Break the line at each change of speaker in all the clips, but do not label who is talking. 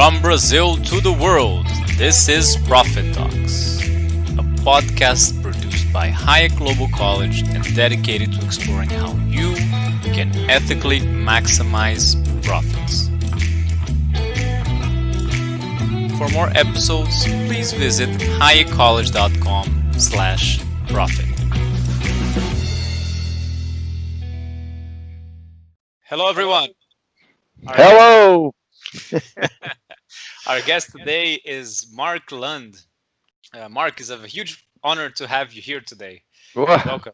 From Brazil to the world, this is Profit Talks, a podcast produced by Hayek Global College and dedicated to exploring how you can ethically maximize profits. For more episodes, please visit hayekcollege.com/profit. Hello, everyone.
Hello.
Our guest today is Mark Lund. Mark, it's a huge honor to have you here today.
Well,
Welcome.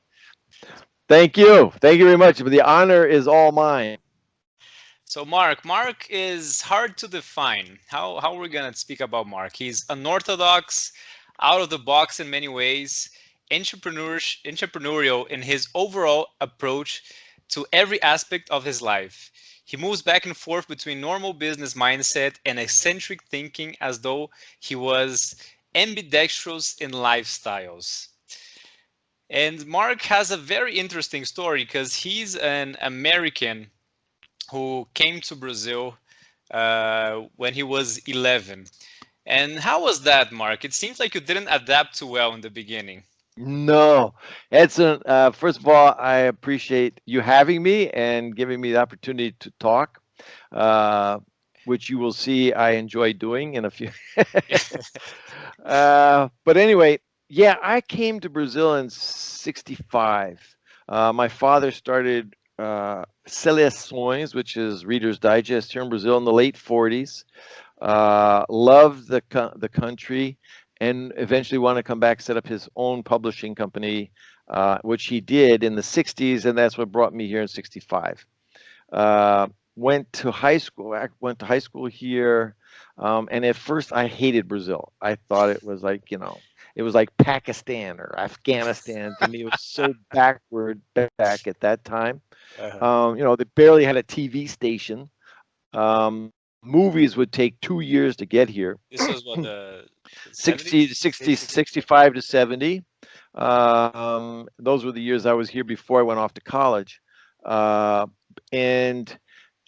thank you. Thank you very much. The honor is all mine.
So Mark is hard to define. How are we gonna speak about Mark? He's unorthodox, out of the box in many ways, entrepreneurial in his overall approach to every aspect of his life. He moves back and forth between normal business mindset and eccentric thinking as though he was ambidextrous in lifestyles. And Mark has a very interesting story because he's an American who came to Brazil when he was 11. And how was that, Mark? It seems like you didn't adapt too well in the beginning.
No, Edson. First of all, I appreciate you having me and giving me the opportunity to talk, which you will see I enjoy doing in a few. But anyway, yeah, I came to Brazil in '65. My father started Seleções, which is Reader's Digest here in Brazil in the late '40s. Loved the country, and eventually wanted to come back, set up his own publishing company, which he did in the '60s, and that's what brought me here in '65. Went to high school. I went to high school here, and at first I hated Brazil. I thought it was like, it was like Pakistan or Afghanistan to me. It was so backward back at that time. They barely had a TV station. Movies would take 2 years to get here.
This was what, the
60 to
70s?
60, 65 to 70. Those were the years I was here before I went off to college. And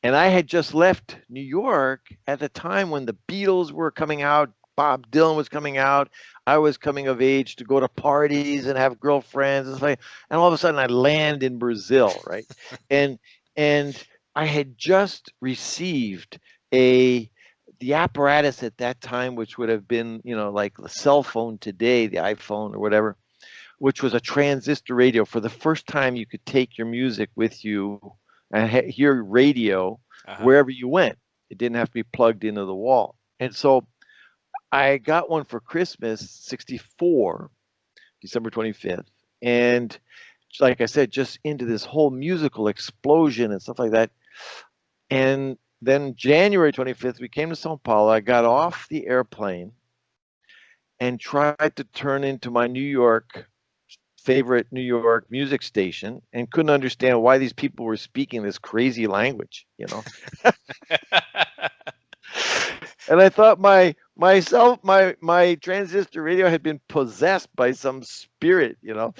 I had just left New York at the time when the Beatles were coming out, Bob Dylan was coming out. I was coming of age to go to parties and have girlfriends and all of a sudden I land in Brazil, right? and and I had just received the apparatus at that time, which would have been, like the cell phone today, the iPhone or whatever, which was a transistor radio. For the first time, you could take your music with you and hear radio wherever you went. It didn't have to be plugged into the wall. And so I got one for Christmas, '64, December 25th. And like I said, just into this whole musical explosion and stuff like that. And then January 25th, we came to São Paulo. I got off the airplane and tried to turn into my favorite New York music station and couldn't understand why these people were speaking this crazy language, And I thought my transistor radio had been possessed by some spirit, and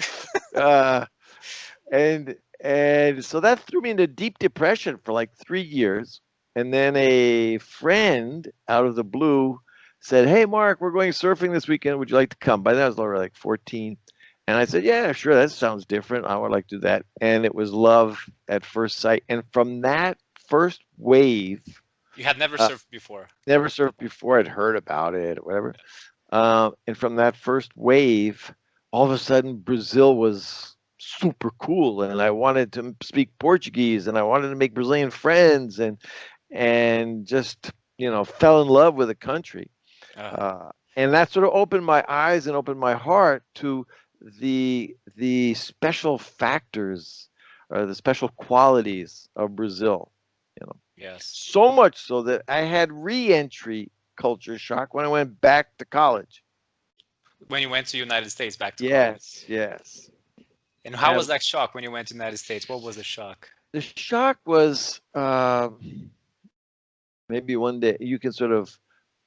so that threw me into deep depression for like 3 years. And then a friend out of the blue said, "Hey, Mark, we're going surfing this weekend. Would you like to come?" By then I was already like 14. And I said, "Yeah, sure. That sounds different. I would like to do that." And it was love at first sight. And from that first wave,
You had never surfed before.
never surfed before. I'd heard about it or whatever. And from that first wave, all of a sudden, Brazil was super cool. And I wanted to speak Portuguese and I wanted to make Brazilian friends and just, fell in love with the country. And that sort of opened my eyes and opened my heart to the special factors or the special qualities of Brazil.
Yes.
So much so that I had re-entry culture shock when I went back to college.
When you went to United States, back to
Yes,
college.
yes.
And how was that shock when you went to United States? What was the shock?
The shock was maybe one day you can sort of,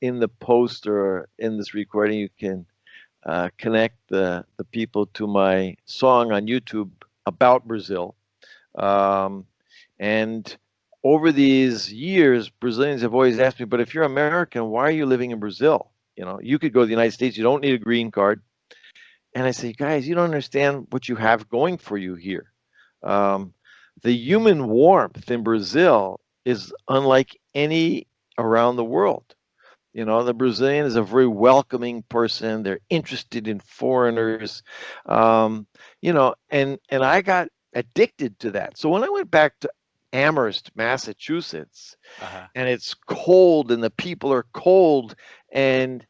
in the post or in this recording, you can connect the people to my song on YouTube about Brazil. And over these years, Brazilians have always asked me, but if you're American, why are you living in Brazil? You could go to the United States, you don't need a green card. And I say, guys, you don't understand what you have going for you here. Um, the human warmth in Brazil is unlike any around the world. The Brazilian is a very welcoming person. They're interested in foreigners, and I got addicted to that. So when I went back to Amherst, Massachusetts,
Uh-huh.
and it's cold and the people are cold, and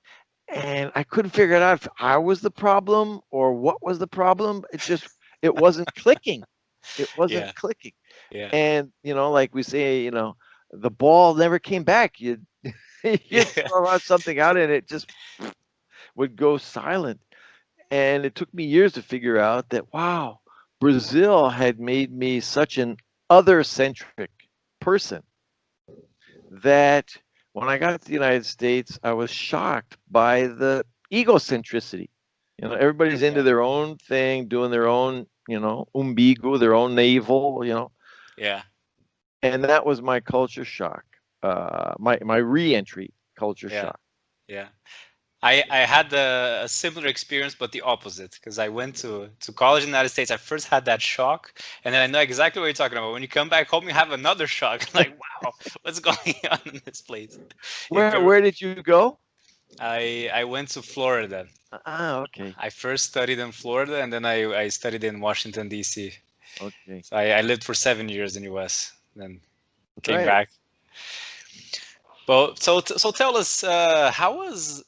I couldn't figure it out if I was the problem or what was the problem. It wasn't clicking. It wasn't
Yeah.
clicking.
Yeah.
And like we say, the ball never came back. You'd
Yeah.
throw out something out and it just would go silent. And it took me years to figure out that, wow, Brazil had made me such an other centric person that when I got to the United States, I was shocked by the egocentricity. Everybody's into
Yeah.
their own thing, doing their own, umbigo, their own navel,
Yeah.
and that was my culture shock, my re-entry culture
Yeah.
shock.
Yeah. I had a similar experience, but the opposite, because I went to college in the United States. I first had that shock, and then I know exactly what you're talking about. When you come back home, you have another shock. Like, wow, what's going on in this place? In
Where
Peru,
where did you go?
I went to Florida.
Okay,
I first studied in Florida, and then I studied in Washington D.C.
okay,
So I lived for 7 years in U.S. Then
that's
came
right.
back. But so tell us, how was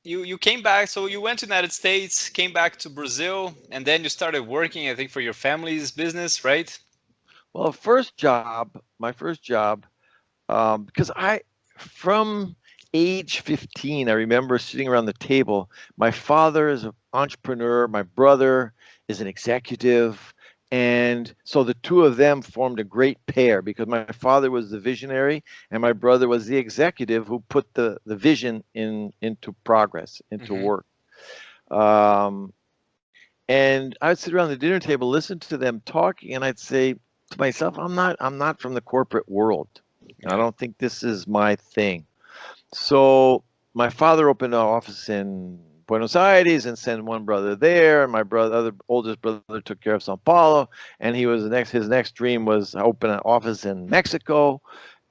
you came back? So you went to United States, came back to Brazil, and then you started working, I think, for your family's business, right?
Well, my first job, because from age 15, I remember sitting around the table. My father is an entrepreneur. My brother is an executive. And so the two of them formed a great pair because my father was the visionary and my brother was the executive who put the vision into progress, into
Mm-hmm.
work. Um, and I would sit around the dinner table, listen to them talking, and I'd say to myself, I'm not from the corporate world. I
Yeah.
don't think this is my thing. So my father opened an office in Buenos Aires and sent one brother there. And my other oldest brother took care of São Paulo, and his next dream was to open an office in Mexico.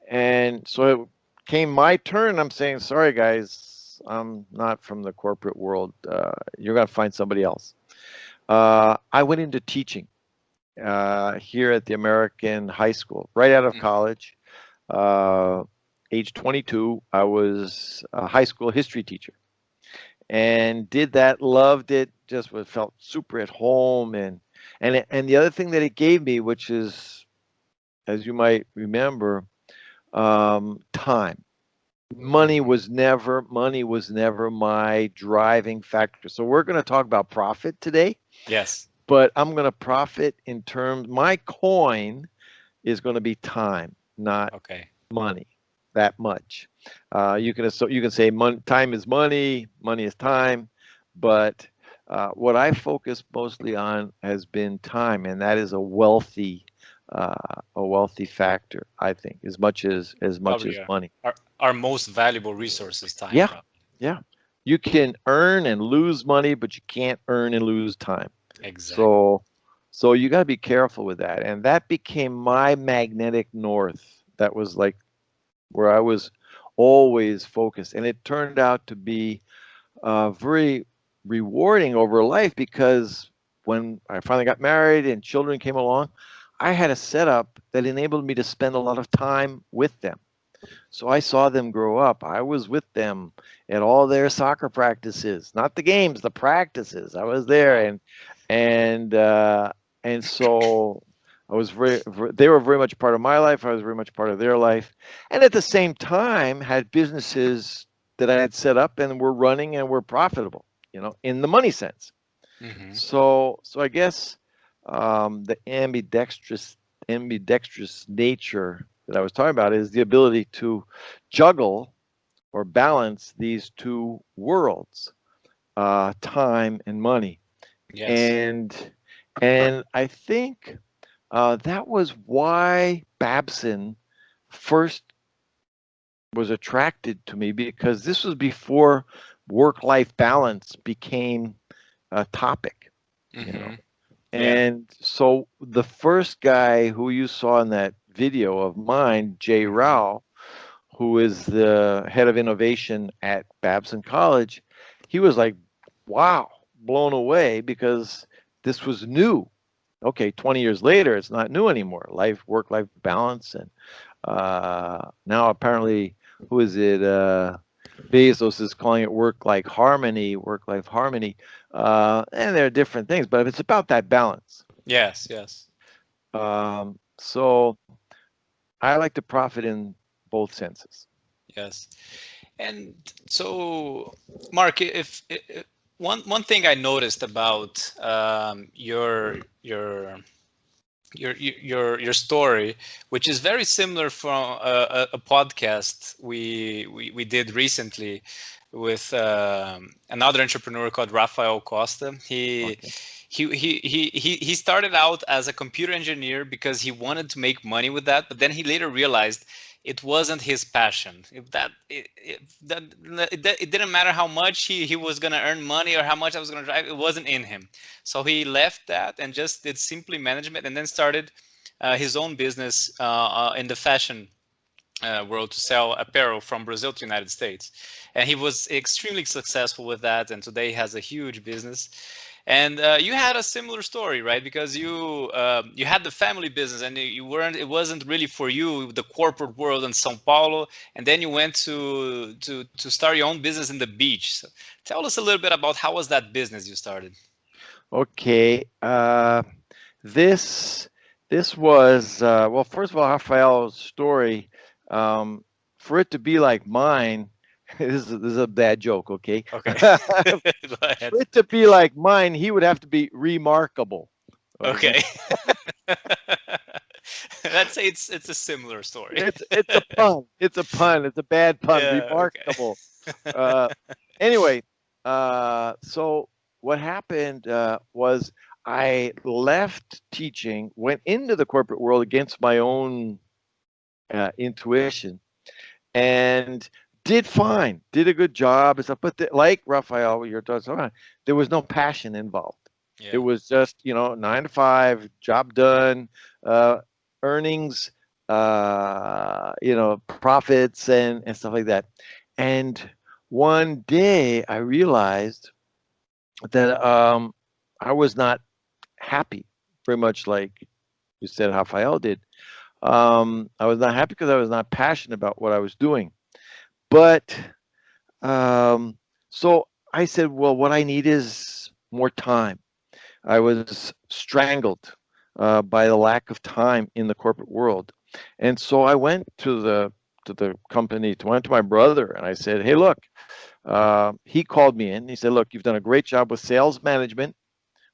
And so it came my turn. I'm saying, sorry guys, I'm not from the corporate world. You're gonna find somebody else. I went into teaching here at the American High School right out of
Mm-hmm.
college. Uh, age 22, I was a high school history teacher and did that, loved it, just felt super at home. And the other thing that it gave me, which is, as you might remember, time.
Mm-hmm.
Money was never my driving factor. So we're going to talk about profit today,
Yes.
but I'm going to profit in terms, my coin is going to be time, not
Okay.
money that much. You can say time is money, money is time, but what I focus mostly on has been time, and that is uh, a wealthy factor, I think, as much as
Probably
money.
our most valuable resource is time,
Yeah,
probably.
yeah. You can earn and lose money, but you can't earn and lose time.
Exactly.
So, so you got to be careful with that, and that became my magnetic north. That was like where I was always focused. And it turned out to be very rewarding over life because when I finally got married and children came along, I had a setup that enabled me to spend a lot of time with them. So I saw them grow up. I was with them at all their soccer practices, not the games, the practices. I was there,
Wow.
and and so I was they were very much part of my life. I was very much part of their life, and at the same time had businesses that I had set up and were running and were profitable, in the money sense.
Mm-hmm.
So I guess the ambidextrous nature that I was talking about is the ability to juggle or balance these two worlds, time and money.
Yes.
And I think that was why Babson first was attracted to me because this was before work-life balance became a topic, you know.
Mm-hmm. Yeah.
And so the first guy who you saw in that video of mine, Jay
Mm-hmm.
Rao, who is the head of innovation at Babson College, he was like, wow, blown away because this was new. Okay, 20 years later, it's not new anymore. Work-life balance, and now apparently, who is it? Bezos is calling it work-life harmony, and there are different things, but it's about that balance.
Yes. Yes.
So I like to profit in both senses.
Yes. And so, Mark, if one thing I noticed about your story, which is very similar from a podcast we did recently with another entrepreneur called Rafael Costa.
Okay.
He started out as a computer engineer because he wanted to make money with that, but then he later realized it wasn't his passion. If that it didn't matter how much he was going to earn money or how much I was going to drive, it wasn't in him. So he left that and just did simply management, and then started his own business in the fashion world to sell apparel from Brazil to United States. And he was extremely successful with that, and today he has a huge business. And you had a similar story, right? Because you had the family business, and you weren't. It wasn't really for you, the corporate world in São Paulo, and then you went to start your own business in the beach. So tell us a little bit about how was that business you started.
Okay. This this was well. First of all, Rafael's story. Um, for it to be like mine, this is a bad joke. Okay.
Okay, go ahead.
For it to be like mine, he would have to be remarkable. Okay.
Okay. Let's say it's a similar story.
It's a pun. It's a pun. It's a bad pun.
Yeah,
Remarkable.
okay.
Uh, anyway, so what happened was I left teaching, went into the corporate world against my own intuition, and did fine. Did a good job and stuff. But like Raphael, you're talking about, there was no passion involved. It
Yeah.
was just 9 to 5, job done, uh, earnings, profits and stuff like that. And one day I realized that I was not happy, very much like you said Rafael did. I was not happy because I was not passionate about what I was doing. But um, so I said, well, what I need is more time. I was strangled by the lack of time in the corporate world, and so I went to the company, went to my brother, and I said, "Hey, look." He called me in. He said, "Look, you've done a great job with sales management.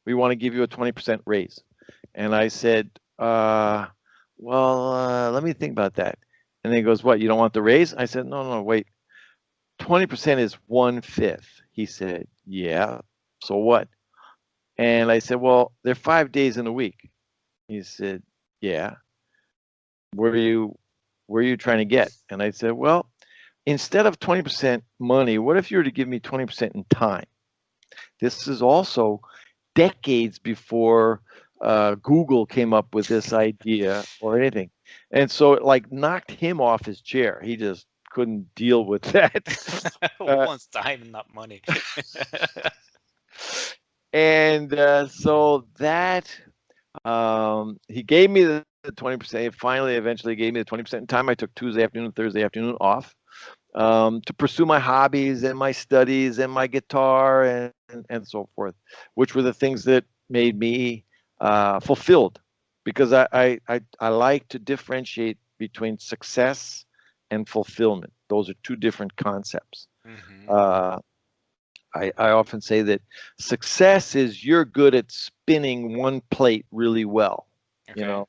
We want to give you a 20% raise." And I said, "Well, let me think about that." And then he goes, "What? You don't want the raise?" I said, "No, no, wait. 20% is 1/5." He said, "Yeah. So what?" And I said, "Well, they're 5 days in a week." He said, "Yeah. Where are you where are you trying to get?" And I said, "Well, instead of 20% money, what if you were to give me 20% in time?" This is also decades before Google came up with this idea or anything. And so it like knocked him off his chair. He just couldn't deal with that.
Who
Uh,
wants time, not money?
and so that he gave me the 20%. Finally, eventually gave me the 20% in time. I took Tuesday afternoon, Thursday afternoon off to pursue my hobbies and my studies and my guitar and so forth, which were the things that made me fulfilled because I like to differentiate between success and fulfillment. Those are two different concepts.
Hmm.
Uh, I often say that success is you're good at spinning one plate really well. You
Okay.
know,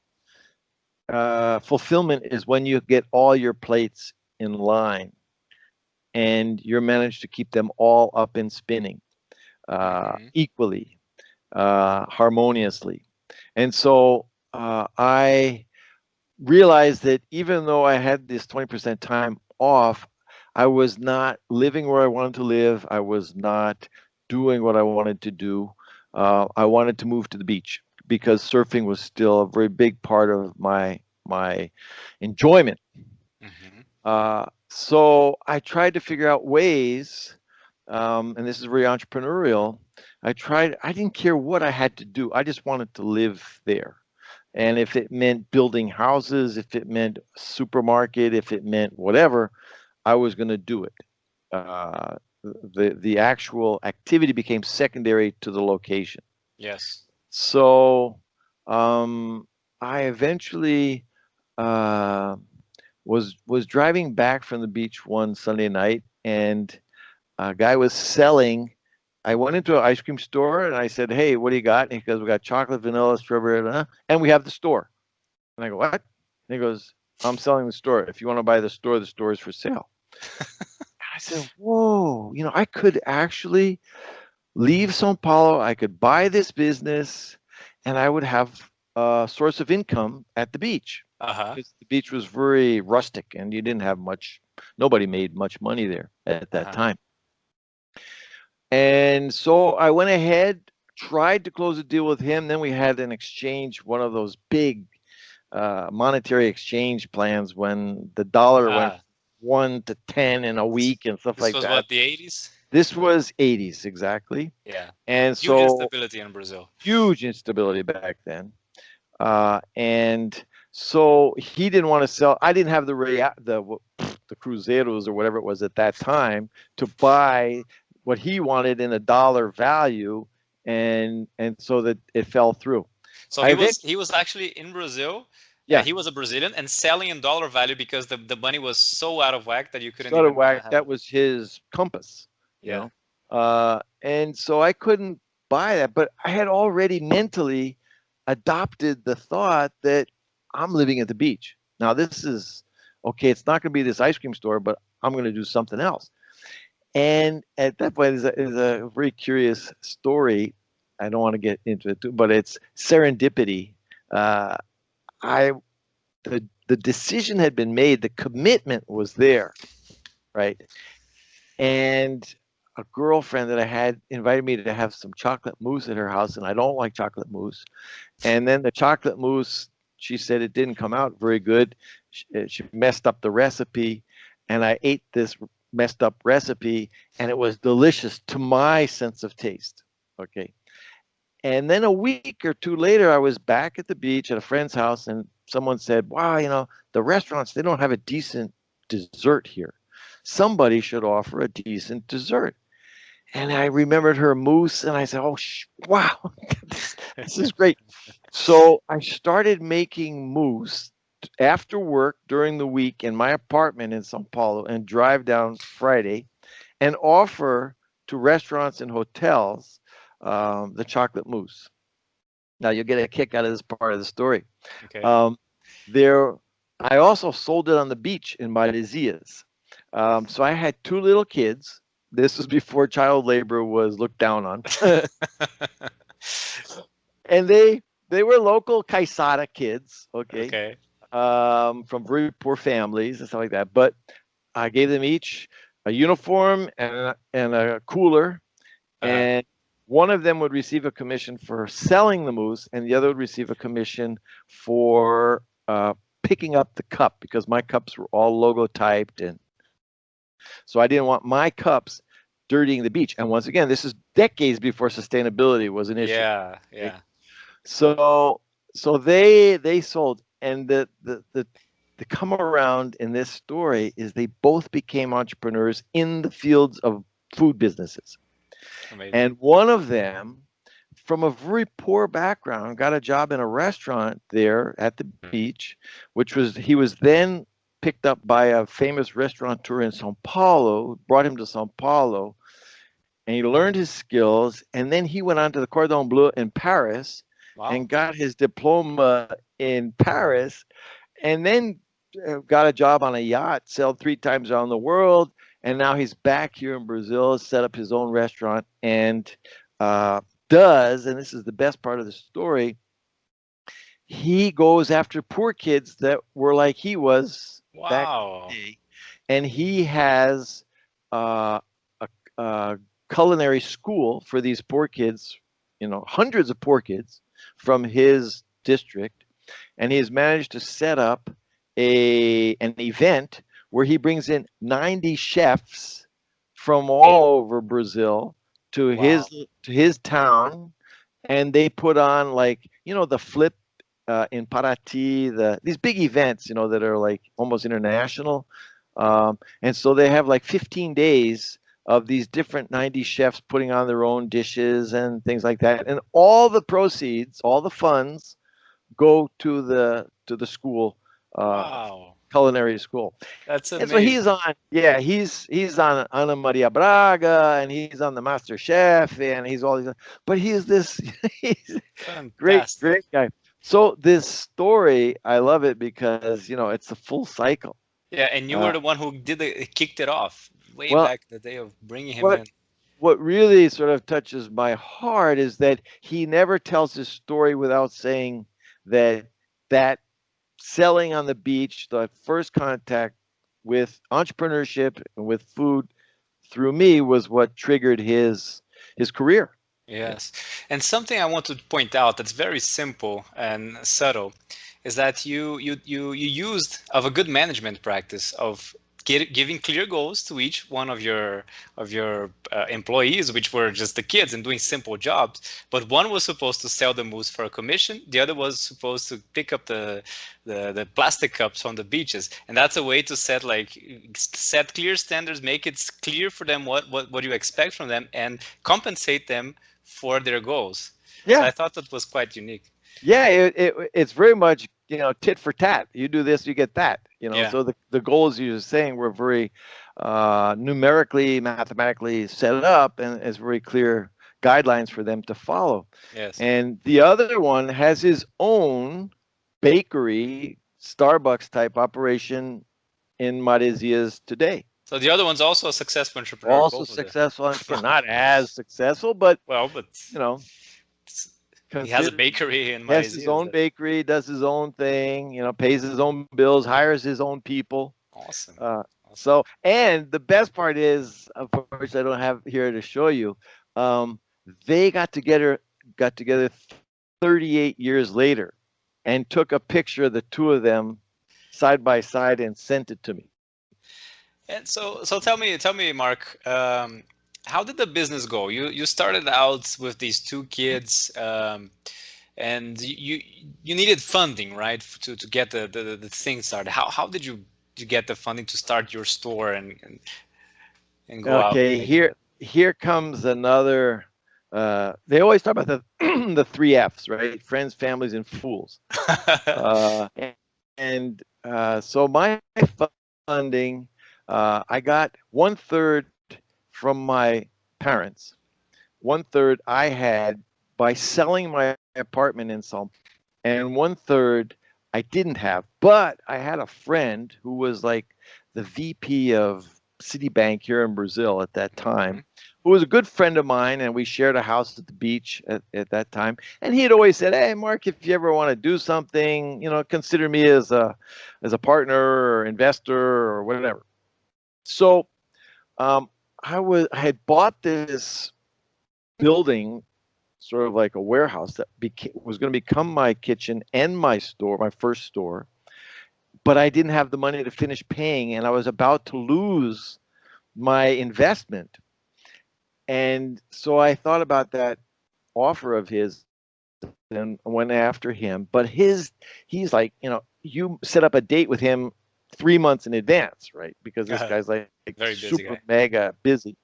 fulfillment is when you get all your plates in line and you're managed to keep them all up and spinning
Hmm.
equally, harmoniously. And so I realized that even though I had this 20% time off, I was not living where I wanted to live. I was not doing what I wanted to do. I wanted to move to the beach because surfing was still a very big part of my enjoyment.
Hmm.
So I tried to figure out ways, and this is very entrepreneurial. I didn't care what I had to do. I just wanted to live there. And if it meant building houses, if it meant supermarket, if it meant whatever, I was going to do it. Uh, the actual activity became secondary to the location.
Yes.
So um, I eventually uh, was driving back from the beach one Sunday night, and a guy was selling. I went into an ice cream store and I said, "Hey, what do you got?" And he goes, "We got chocolate, vanilla, strawberry, and we have the store." And I go, "What?" And he goes, "I'm selling the store. If you want to buy the store is for sale." I said, "Whoa, I could actually leave São Paulo. I could buy this business, and I would have a source of income at the beach
Uh-huh.
because the beach was very rustic and you didn't have much. Nobody made much money there at that
Uh-huh.
time." And so I went ahead, tried to close a deal with him. Then we had an exchange, one of those big monetary exchange plans when the dollar went
Ah,
1 to 10 in a
this
week and stuff
this
like
was
that.
what, the 80s?
This was 80s exactly.
Yeah.
And
Huge
so
instability in Brazil.
huge instability back then. And so he didn't want to sell. I didn't have the Cruzeiros or whatever it was at that time to buy what he wanted in a dollar value, and so that it fell through.
So
I
he was actually in Brazil.
Yeah,
He was a Brazilian and selling in dollar value because the money was so out of whack that you couldn't
sort of
even
whack.
have.
That was his compass, you
Yeah.
know. And so I couldn't buy that, but I had already mentally adopted the thought that I'm living at the beach. Now this is okay. It's not going to be this ice cream store, but I'm going to do something else. And at that point, is a very curious story. I don't want to get into it too, but it's serendipity. Uh, I the decision had been made. The commitment was there, right? And a girlfriend that I had invited me to have some chocolate mousse at her house, and I don't like chocolate mousse. And then the chocolate mousse, she said it didn't come out very good. She messed up the recipe, and I ate this messed up recipe, and it was delicious to my sense of taste. Okay. And then a week or two later, I was back at the beach at a friend's house, and someone said, "Wow, the restaurants, they don't have a decent dessert here. Somebody should offer a decent dessert." And I remembered her mousse, and I said, "Oh, wow, this is great." So I started making mousse after work during the week in my apartment in São Paulo and drive down Friday and offer to restaurants and hotels the chocolate mousse. Now you'll get a kick out of this part of the story.
Okay.
Um, there, I also sold it on the beach in Maresias. So I had two little kids. This was before child labor was looked down on, and they were local Caisara kids, okay,
Okay.
from very poor families and stuff like that. But I gave them each a uniform and a cooler,
Uh-huh.
and one of them would receive a commission for selling the moose, and the other would receive a commission for picking up the cup because my cups were all logo typed, and so I didn't want my cups dirtying the beach. And once again, this is decades before sustainability was an issue.
Yeah,
Okay?
yeah.
So they sold, and the come around in this story is they both became entrepreneurs in the fields of food businesses.
Amazing.
And one of them, from a very poor background, got a job in a restaurant there at the beach, which was he was then picked up by a famous restaurateur in São Paulo, brought him to São Paulo, and he learned his skills. And then he went on to the Cordon Bleu in Paris
Wow.
and got his diploma in Paris, and then got a job on a yacht, sailed 3 times around the world, and now he's back here in Brazil, set up his own restaurant, and uh, does, and this is the best part of the story, he goes after poor kids that were like he was back in
Wow.
the day, and he has a, a culinary school for these poor kids, hundreds of poor kids from his district, and he's managed to set up an event where he brings in 90 chefs from all over Brazil to
Wow.
his town, and they put on, like, the flip in Paraty, these big events, that are like almost international. And so they have like 15 days of these different 90 chefs putting on their own dishes and things like that. And all the proceeds, all the funds go to the school,
Wow.
culinary school.
That's
And so he's
amazing.
on, yeah, he's on Ana Maria Braga, and he's on the Master Chef, and he's all these, but he's this, he's
Fantastic.
great guy. So this story, I love it because it's a full cycle.
Yeah, and you were
Uh,
the one who kicked it off way
well,
back in the day of bringing him
what
in.
what really sort of touches my heart is that he never tells his story without saying that selling on the beach, the first contact with entrepreneurship and with food through me, was what triggered his career.
Yes. And something I want to point out that's very simple and subtle is that you used of a good management practice of giving clear goals to each one of your employees, which were just the kids and doing simple jobs. But one was supposed to sell the mousse for a commission. The other was supposed to pick up the plastic cups on the beaches. And that's a way to set clear standards, make it clear for them what you expect from them, and compensate them for their goals. So
Yeah,
I thought that was quite unique.
yeah, it's very much, tit for tat. You do this, you get that.
Yeah.
So the goals you were saying were very numerically, mathematically set up, and it's very clear guidelines for them to follow.
Yes.
And the other one has his own bakery, Starbucks type operation in Maresias today.
So the other one's also a successful entrepreneur,
Also
both of them.
successful entrepreneur, not as successful, but
Well, but
you know,
he has a
considered.
bakery in
He has his
Maresias.
own
That's
bakery, does his own thing, pays his own bills, hires his own people.
awesome.
Uh,
Awesome.
and the best part is, of course, I don't have here to show you. Um, they got together 38 years later, and took a picture of the two of them side by side and sent it to me.
And so tell me, Mark, how did the business go? You started out with these two kids, and you needed funding, right, to get the thing started. How did you get the funding to start your store and go out
Okay,
making that?
here comes another. They always talk about the the three F's, right? Friends, families, and fools. Uh, so my funding, I got 1/3 from my parents. 1/3 I had by selling my apartment in São Paulo, and 1/3 I didn't have. But I had a friend who was like the VP of Citibank here in Brazil at that
Mhm.
time, who was a good friend of mine, and we shared a house at the beach at that time. And he had always said, "Hey, Mark, if you ever want to do something, consider me as a partner or investor or whatever." So um, I had bought this building, sort of like a warehouse that was going to become my kitchen and my store, my first store. But I didn't have the money to finish paying, and I was about to lose my investment. And so I thought about that offer of his and went after him. But he's like, you set up a date with him 3 months in advance, right? Because this guy's like
Very busy
super
guy.
mega busy.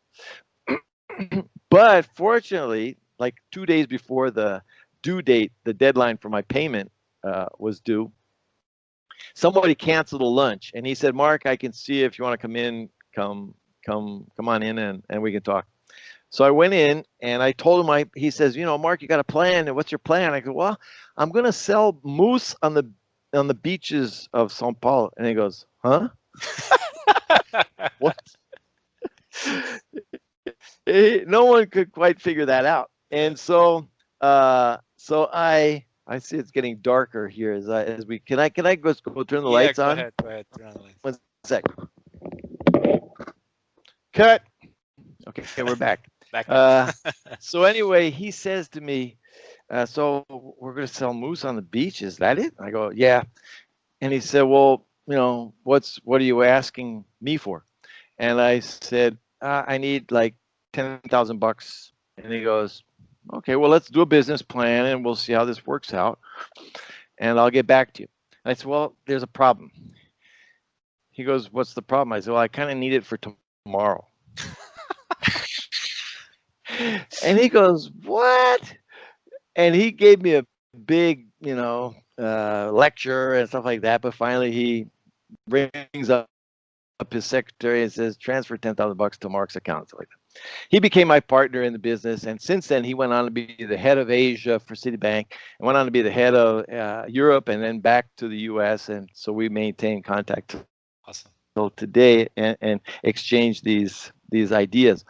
But fortunately, like 2 days before the due date, the deadline for my payment was due, somebody canceled a lunch, and he said, "Mark, I can see if you want to come in, come on in, and we can talk." So I went in and I told him, he says, "Mark, you got a plan? And what's your plan?" I go, "Well, I'm going to sell mousse on the beaches of São Paulo." And he goes, "Huh? What?" No one could quite figure that out. And so I I see it's getting darker here as we can I go turn the
Yeah,
lights on?
go ahead, turn on the lights.
One sec. Cut. Okay, we're back.
Back now.
So anyway, he says to me, so we're going to sell moose on the beach. Is that it? I go, yeah. And he said, well, what are you asking me for? And I said, I need like $10,000. And he goes, okay, well, let's do a business plan and we'll see how this works out. And I'll get back to you. And I said, well, there's a problem. He goes, what's the problem? I said, well, I kind of need it for tomorrow. And he goes, what? And he gave me a big, lecture and stuff like that. But finally, he rings up his secretary and says, transfer $10,000 to Mark's account. Stuff like that. He became my partner in the business. And since then, he went on to be the head of Asia for Citibank and went on to be the head of Europe and then back to the US. And so we maintain contact
Awesome.
till today and exchange these ideas.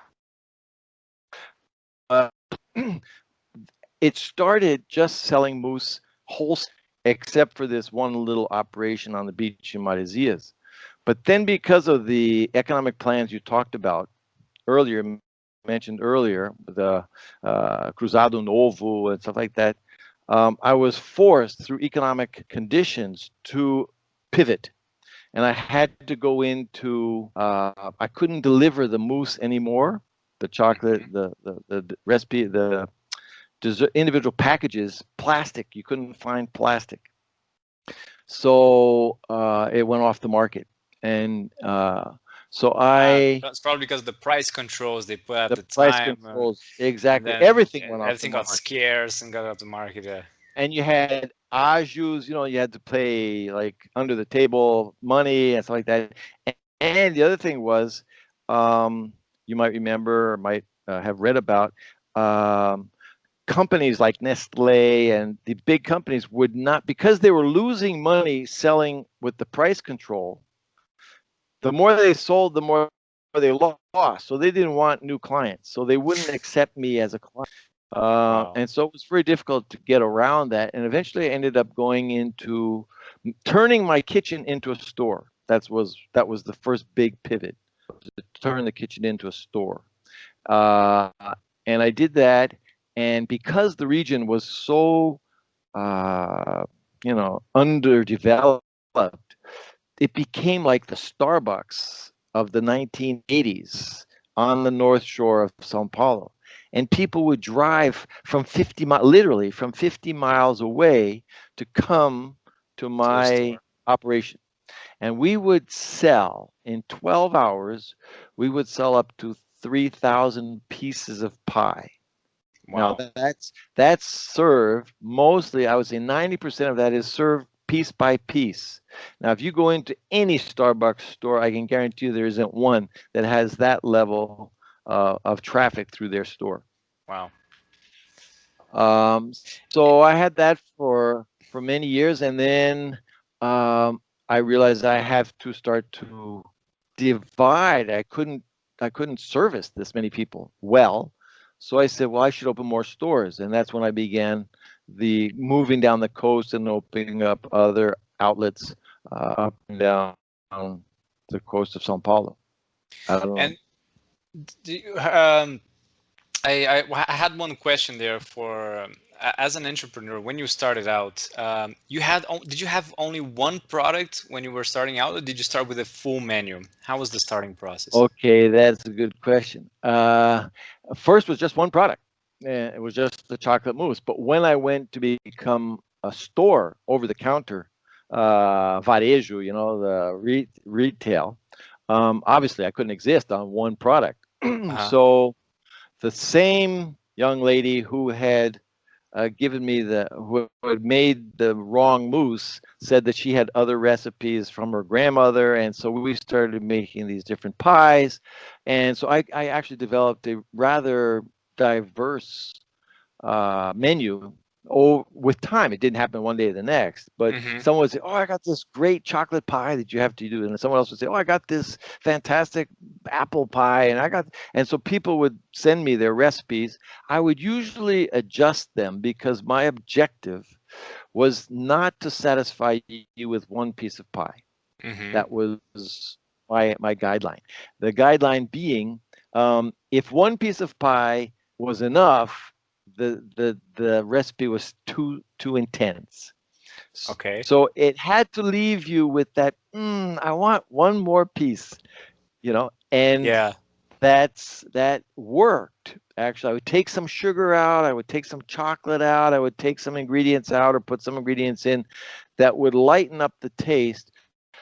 It started just selling moose wholesale, except for this one little operation on the beach in Maresias. But then because of the economic plans you talked about mentioned earlier, the Cruzado Novo and stuff like that, I was forced through economic conditions to pivot. And I had to go into, I couldn't deliver the mousse anymore, the chocolate, the recipe, the individual packages, plastic. You couldn't find plastic. So it went off the market. And so
That's probably because the price controls they put at the
price
time.
controls, exactly.
Then
Everything went off the
everything got
market.
scarce and got out the market. Yeah.
And you had ajus, you had to pay like under the table money and stuff like that. And the other thing was, you might remember or might have read about, companies like Nestle and the big companies would not, because they were losing money selling with the price control, the more they sold, the more they lost. So they didn't want new clients. So they wouldn't accept me as a client.
Wow.
And so it was very difficult to get around that. And eventually I ended up going into turning my kitchen into a store. That was the first big pivot, to turn the kitchen into a store. And I did that. And because the region was so, underdeveloped, it became like the Starbucks of the 1980s on the North Shore of São Paulo. And people would drive from 50 miles, literally from 50 miles away to come to my operation. And we would sell in 12 hours, we would sell up to 3,000 pieces of pie.
Wow.
Now that's served mostly, I would say 90% of that is served piece by piece. Now, if you go into any Starbucks store, I can guarantee you there isn't one that has that level of traffic through their store.
Wow.
So I had that for many years, and then I realized I have to start to divide. I couldn't service this many people well. So I said, well, I should open more stores. And that's when I began the moving down the coast and opening up other outlets up and down the coast of São Paulo. I don't know.
And do you, I had one question there for as an entrepreneur. When you started out, did you have only one product when you were starting out, or did you start with a full menu? How was the starting process?
Okay, that's a good question. First was just one product. It was just the chocolate mousse. But when I went to become a store over the counter, varejo, the retail, obviously I couldn't exist on one product. So the same young lady who had given me who had made the wrong mousse said that she had other recipes from her grandmother, and so we started making these different pies. And so I actually developed a rather diverse menu. With time, it didn't happen one day to the next, but someone would say, oh, I got this great chocolate pie that you have to do, and someone else would say, oh, I got this fantastic apple pie, and so people would send me their recipes. I would usually adjust them because my objective was not to satisfy you with one piece of pie.
Mm-hmm.
That was my guideline. The guideline being, if one piece of pie was enough, the recipe was too intense.
Okay.
So it had to leave you with that, I want one more piece, and
Yeah.
that worked. Actually, I would take some sugar out, I would take some chocolate out, I would take some ingredients out or put some ingredients in that would lighten up the taste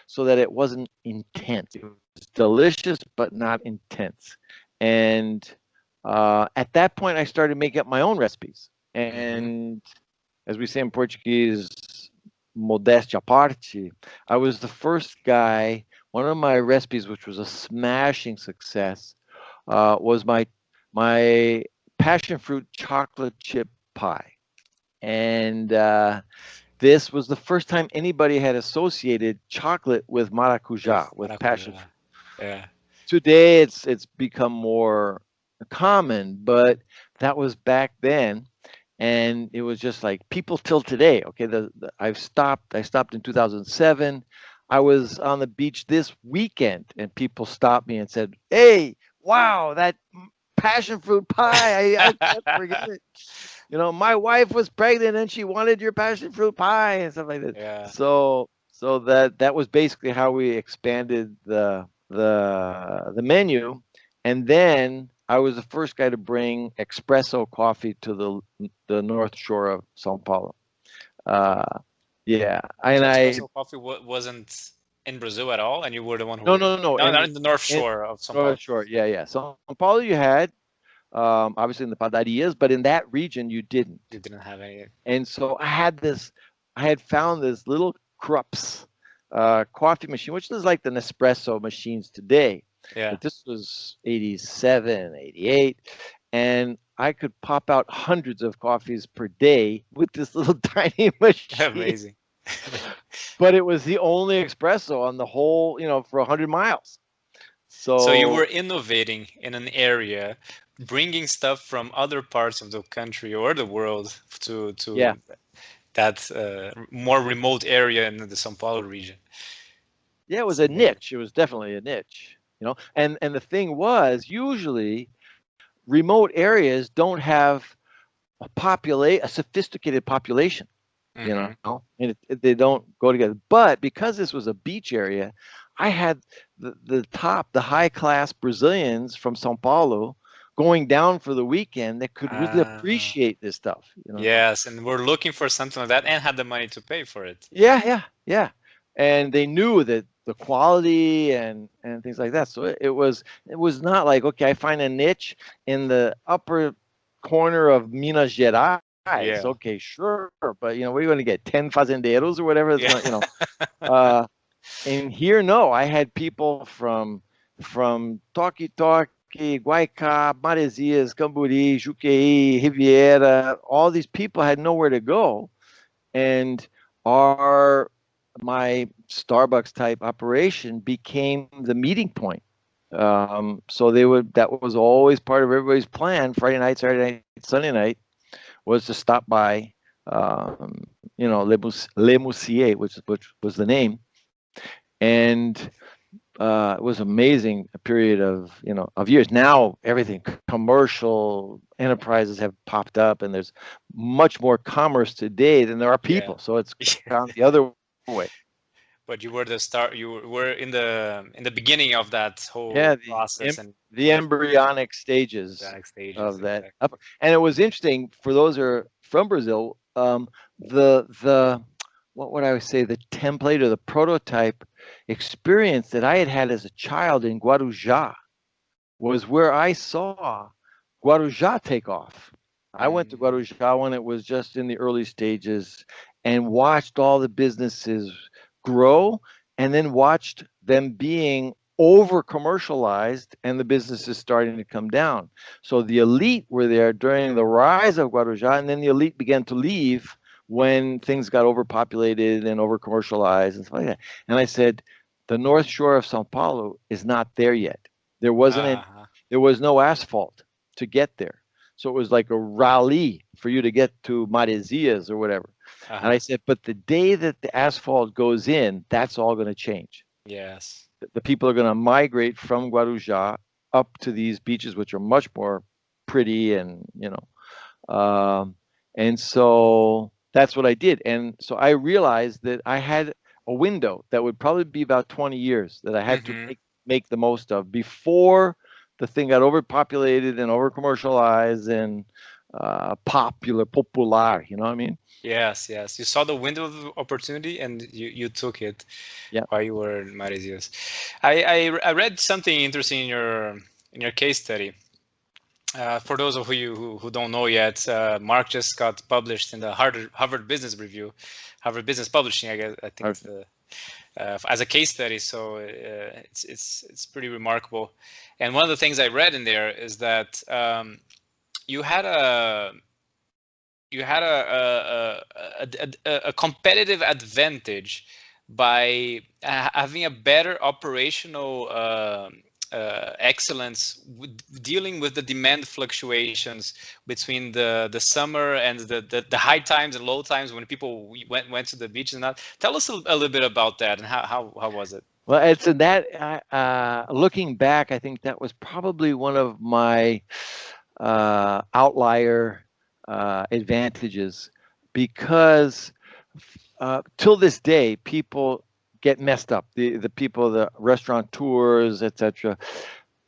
so that it wasn't intense. It was delicious but not intense. And at that point, I started making up my own recipes.
Mm-hmm.
And as we say in Portuguese, modéstia à parte, I was the first guy. One of my recipes, which was a smashing success, was my passion fruit chocolate chip pie. And this was the first time anybody had associated chocolate with maracuja,
With
with passion
maracujá.
fruit.
Yeah.
Today, it's become more common, but that was back then, and it was just like people till today. Okay, I stopped in 2007. I was on the beach this weekend, and people stopped me and said, "Hey, wow, that passion fruit pie! I can't forget it. My wife was pregnant and she wanted your passion fruit pie and stuff like that."
Yeah.
So that was basically how we expanded the menu, and then I was the first guy to bring espresso coffee to the North Shore of São Paulo.
Okay.
Uh, yeah, and
So
I
espresso coffee wasn't in Brazil at all, and you were the one
no
who.
no no no
No, not in the North
in
Shore of São
North
Paulo.
Shore, yeah. São Paulo you had obviously in the padarias, but in that region you
You
didn't.
didn't have any.
And so I had found this little Krups coffee machine, which is like the Nespresso machines today.
Yeah.
But this was 87, 88. And I could pop out hundreds of coffees per day with this little tiny machine.
Amazing.
But it was the only espresso on the whole, for 100 miles.
So you were
So,
innovating in an area, bringing stuff from other parts of the country or the world
yeah.
to that more remote area in the São Paulo region.
Yeah, it was
It's
a
amazing.
niche. It was definitely a niche, And the thing was, usually remote areas don't have a sophisticated population,
Mm-hmm.
and they don't go together. But because this was a beach area, I had the high class Brazilians from Sao Paulo going down for the weekend that could really
Uh,
appreciate this stuff.
yes, and we're looking for something like that and had the money to pay for it.
Yeah. And they knew that the quality and things like that. So it was not like, okay, I find a niche in the upper corner of Minas Gerais.
Yeah.
Okay, sure, but we're going to get 10 fazendeiros or whatever it's
Yeah.
going. Uh, and here, no, I had people from Toque Toque, Guaicá, Maresias, Camburi, Juqueí, Riviera. All these people had nowhere to go, and our my Starbucks type operation became the meeting point. So that was always part of everybody's plan. Friday night, Saturday night, Sunday night was to stop by, Le Moussier, which was the name, and it was amazing a period of years. Now everything commercial enterprises have popped up, and there's much more commerce today than there are
Yeah.
people. So it's gone the other way.
But you were the start. You were in the beginning of that
Yeah,
whole
the
process and
the embryonic stages
organic stages,
of that.
exactly.
And it was interesting for those who are from Brazil. The what would I say, the template or the prototype experience that I had had as a child in Guarujá was where I saw Guarujá take off. I went to
Mm,
Guarujá when it was just in the early stages and watched all the businesses grow, and then watched them being over commercialized and the businesses starting to come down. So the elite were there during the rise of Guarujá, and then the elite began to leave when things got overpopulated and over commercialized and stuff like that. And I said, the North Shore of Sao Paulo is not there yet. There wasn't any,
uh-huh.
there was no asphalt to get there. So it was like a rally for you to get to Maresias or whatever. And I said, but the day that the asphalt goes in, that's all going to change.
Yes.
The people are going to migrate from Guarujá up to these beaches, which are much more pretty and, and so that's what I did. And so I realized that I had a window that would probably be about 20 years that I had to
Mm-hmm.
make the most of before the thing got overpopulated and over commercialized and popular, you know what I mean?
Yes, yes. You saw the window of opportunity and you took it
Yeah.
while you were in Maresias. I read something interesting in your case study. For those of you who don't know yet, Mark just got published in the Harvard Business Review, Harvard Business Publishing. I think it's the as a case study. So it's pretty remarkable. And one of the things I read in there is that you had a a competitive advantage by having a better operational excellence dealing with the demand fluctuations between the summer and the high times and low times when people went to the beach and that. Tell us a little bit about that and how was it?
Well, it's in that looking back, I think that was probably one of my outlier advantages because till this day, people get messed up. The people, the restaurateurs, etc.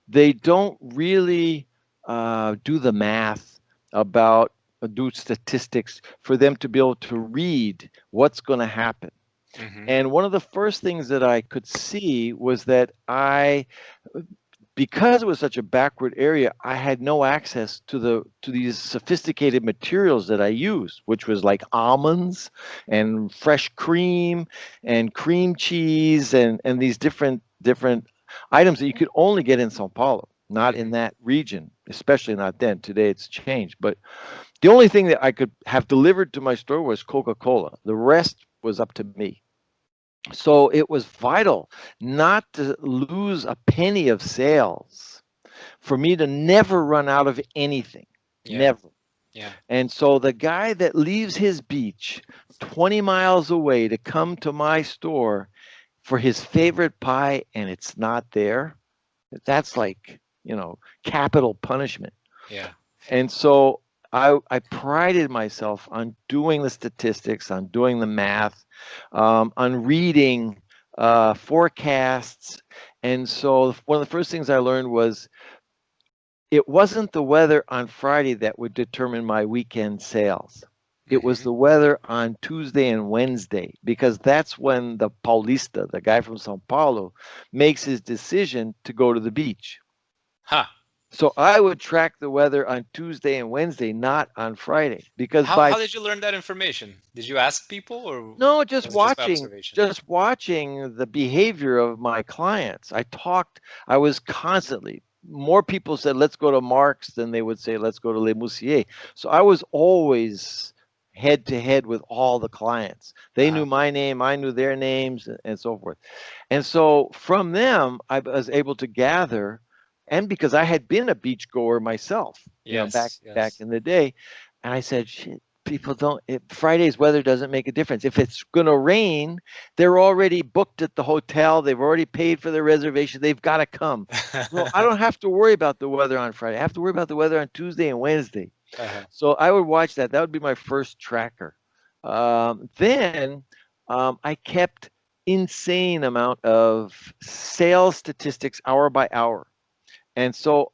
They don't really do the math about do statistics for them to be able to read what's going to happen.
Mm-hmm.
And one of the first things that I could see was that because it was such a backward area, I had no access to these sophisticated materials that I used, which was like almonds and fresh cream and cream cheese and these different items that you could only get in São Paulo, not in
Mm-hmm.
that region, especially not then. Today it's changed. But the only thing that I could have delivered to my store was Coca-Cola. The rest was up to me. So it was vital not to lose a penny of sales, for me to never run out of anything,
Yeah.
never.
Yeah.
And so the guy that leaves his beach 20 miles away to come to my store for his favorite pie and it's not there, that's like, capital punishment.
Yeah.
And so I prided myself on doing the statistics, on doing the math, on reading forecasts. And so one of the first things I learned was it wasn't the weather on Friday that would determine my weekend sales. It was
Mm-hmm.
the weather on Tuesday and Wednesday, because that's when the Paulista, the guy from Sao Paulo, makes his decision to go to the beach.
Huh.
So I would track the weather on Tuesday and Wednesday, not on Friday, because
How did you learn that information? Did you ask people or
no,
was it just by observation?
just watching the behavior of my clients. I was constantly, more people said, let's go to Mark's than they would say, let's go to Le Moussier. So I was always head to head with all the clients. They
Uh-huh.
knew my name, I knew their names, and so forth. And so from them, I was able to gather, and because I had been a beach goer myself,
Yes,
back
yes.
in the day, and I said, shit, people don't. Friday's weather doesn't make a difference. If it's going to rain, they're already booked at the hotel. They've already paid for their reservation. They've got to come. So I don't have to worry about the weather on Friday. I have to worry about the weather on Tuesday and Wednesday.
Uh-huh.
So I would watch that. That would be my first tracker. Then I kept insane amount of sales statistics hour by hour. And so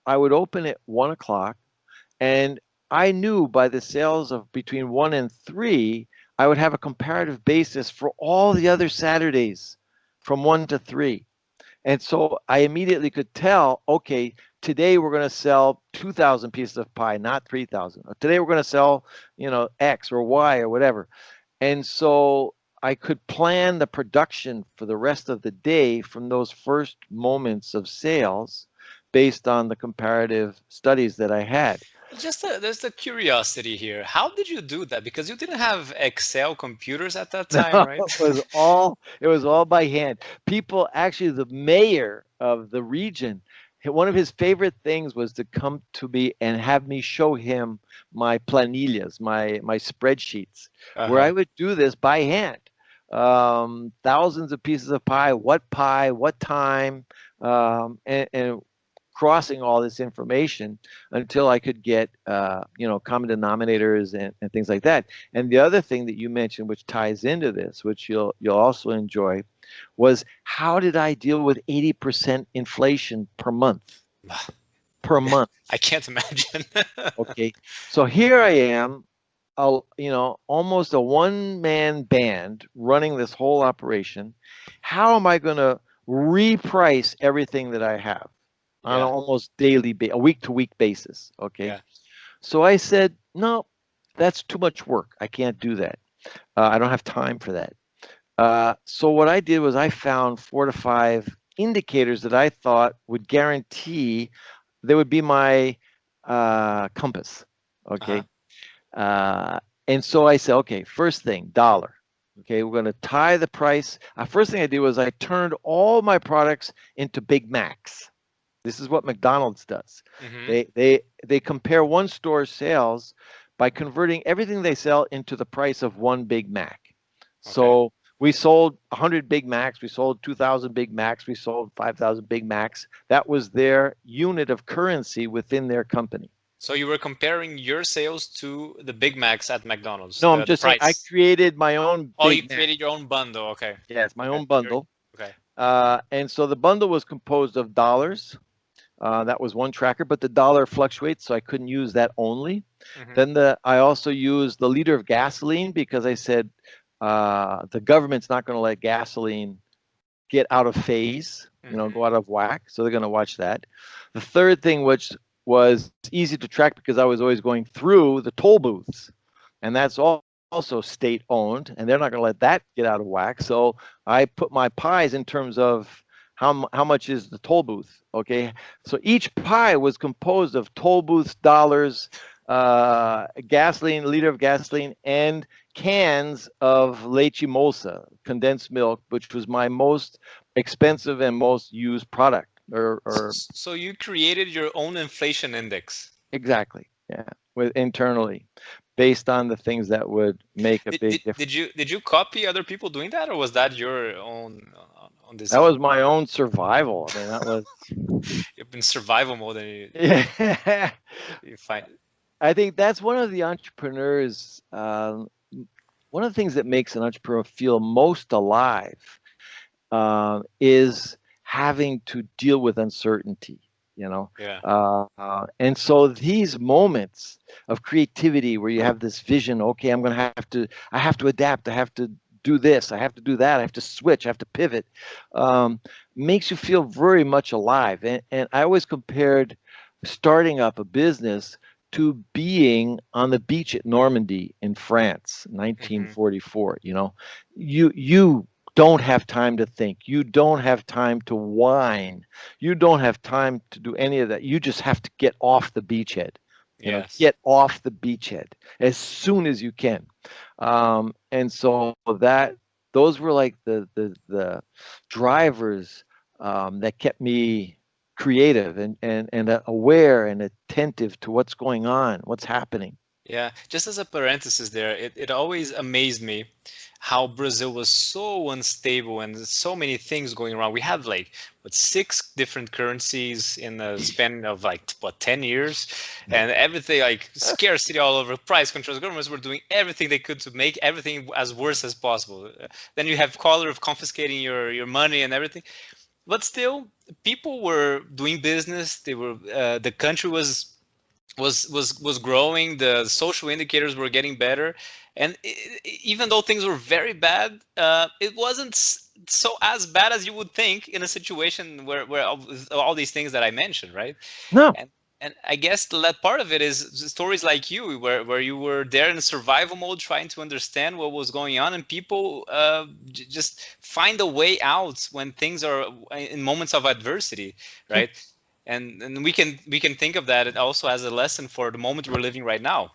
I would open at 1 o'clock, and I knew by the sales of between 1 and 3, I would have a comparative basis for all the other Saturdays from 1 to 3. And so I immediately could tell, okay, today we're going to sell 2,000 pieces of pie, not 3,000. Today we're going to sell, X or Y or whatever. And so I could plan the production for the rest of the day from those first moments of sales based on the comparative studies that I had.
Just there's the curiosity here. How did you do that? Because you didn't have Excel computers at that time,
No,
right?
it was all by hand. People, actually, the mayor of the region, one of his favorite things was to come to me and have me show him my planillas, my spreadsheets, where I
Uh-huh.
would do this by hand. Thousands of pieces of pie, what time, and crossing all this information until I could get, common denominators and things like that. And the other thing that you mentioned, which ties into this, which you'll also enjoy, was how did I deal with 80% inflation per month? Per
Yeah,
month.
I can't imagine.
Okay. So here I am, almost a one-man band running this whole operation. How am I going to reprice everything that I have on an
Yeah,
almost daily, a week-to-week basis? Okay.
yeah.
So I said, no, that's too much work. I can't do that. I don't have time for that. So what I did was I found 4 to 5 indicators that I thought would guarantee they would be my compass.
Uh-huh.
Okay. Uh, and so I said, okay, first thing, dollar. Okay, we're going to tie the price. First thing I did was I turned all my products into Big Macs. This is what McDonald's does.
Mm-hmm.
They compare one store's sales by converting everything they sell into the price of one Big Mac.
Okay.
So we sold 100 Big Macs, we sold 2,000 Big Macs, we sold 5,000 Big Macs. That was their unit of currency within their company.
So you were comparing your sales to the Big Macs at McDonald's,
No, I'm
the
just saying I
price.
created my own
Oh, you
Big Mac.
created your own bundle. Okay.
Yeah, it's my
Okay.
own
You're
bundle.
okay.
And so the bundle was composed of dollars. That was one tracker, but the dollar fluctuates, so I couldn't use that only.
Mm-hmm.
Then I also used the liter of gasoline because I said the government's not going to let gasoline get out of phase,
Mm-hmm.
go out of whack. So they're going to watch that. The third thing, which was easy to track because I was always going through the toll booths, and that's also state owned, and they're not going to let that get out of whack. So I put my pies in terms of how much is the toll booth. Okay, so each pie was composed of toll booths, dollars, gasoline, liter of gasoline, and cans of leche mosa, condensed milk, which was my most expensive and most used product. Or
So you created your own inflation index.
exactly, yeah, with internally, based on the things that would make a
Did,
big
did,
difference.
did you did you copy other people doing that, or was that your own
That
decision?
was my own survival. I mean, that was
You've been survival mode, and
yeah.
you find.
I think that's one of the entrepreneurs. One of the things that makes an entrepreneur feel most alive is having to deal with uncertainty. You know,
Yeah.
and so these moments of creativity where you have this vision. Okay, I have to adapt. I have to do this. I have to do that. I have to switch. I have to pivot. Um, Makes you feel very much alive. And I always compared starting up a business to being on the beach at Normandy in France,
Mm-hmm.
1944. You don't have time to think. You don't have time to whine. You don't have time to do any of that. You just have to get off the beachhead.
Yes.
Get off the beachhead as soon as you can. And so those were like the drivers that kept me creative and aware and attentive to what's going on, what's happening.
Yeah, just as a parenthesis there, it always amazed me how Brazil was so unstable and there's so many things going around. We have like what 6 different currencies in the span of like what 10 years, and everything like scarcity all over, price controls. Governments were doing everything they could to make everything as worse as possible. Then you have color of confiscating your money and everything. But still, people were doing business. The country was growing, the social indicators were getting better, and even though things were very bad, it wasn't so as bad as you would think in a situation where all these things that I mentioned, right?
No,
And I guess that part of it is stories like you, where you were there in survival mode trying to understand what was going on, and people just find a way out when things are in moments of adversity, right? And we can think of that also as a lesson for the moment we're living right now.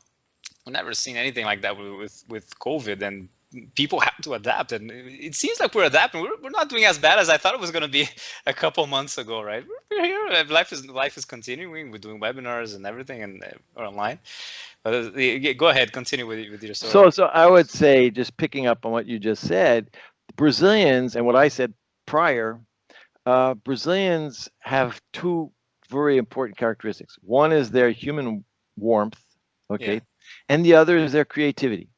I've never seen anything like that with COVID, and people have to adapt, and it seems like we're adapting. We're not doing as bad as I thought it was going to be a couple months ago, right? We're here. Life is continuing. We're doing webinars and everything, and online. But go ahead, continue with your story.
So I would say, just picking up on what you just said, Brazilians and what I said prior, Brazilians have two very important characteristics. One is their human warmth, okay,
Yeah.
and the other is their creativity.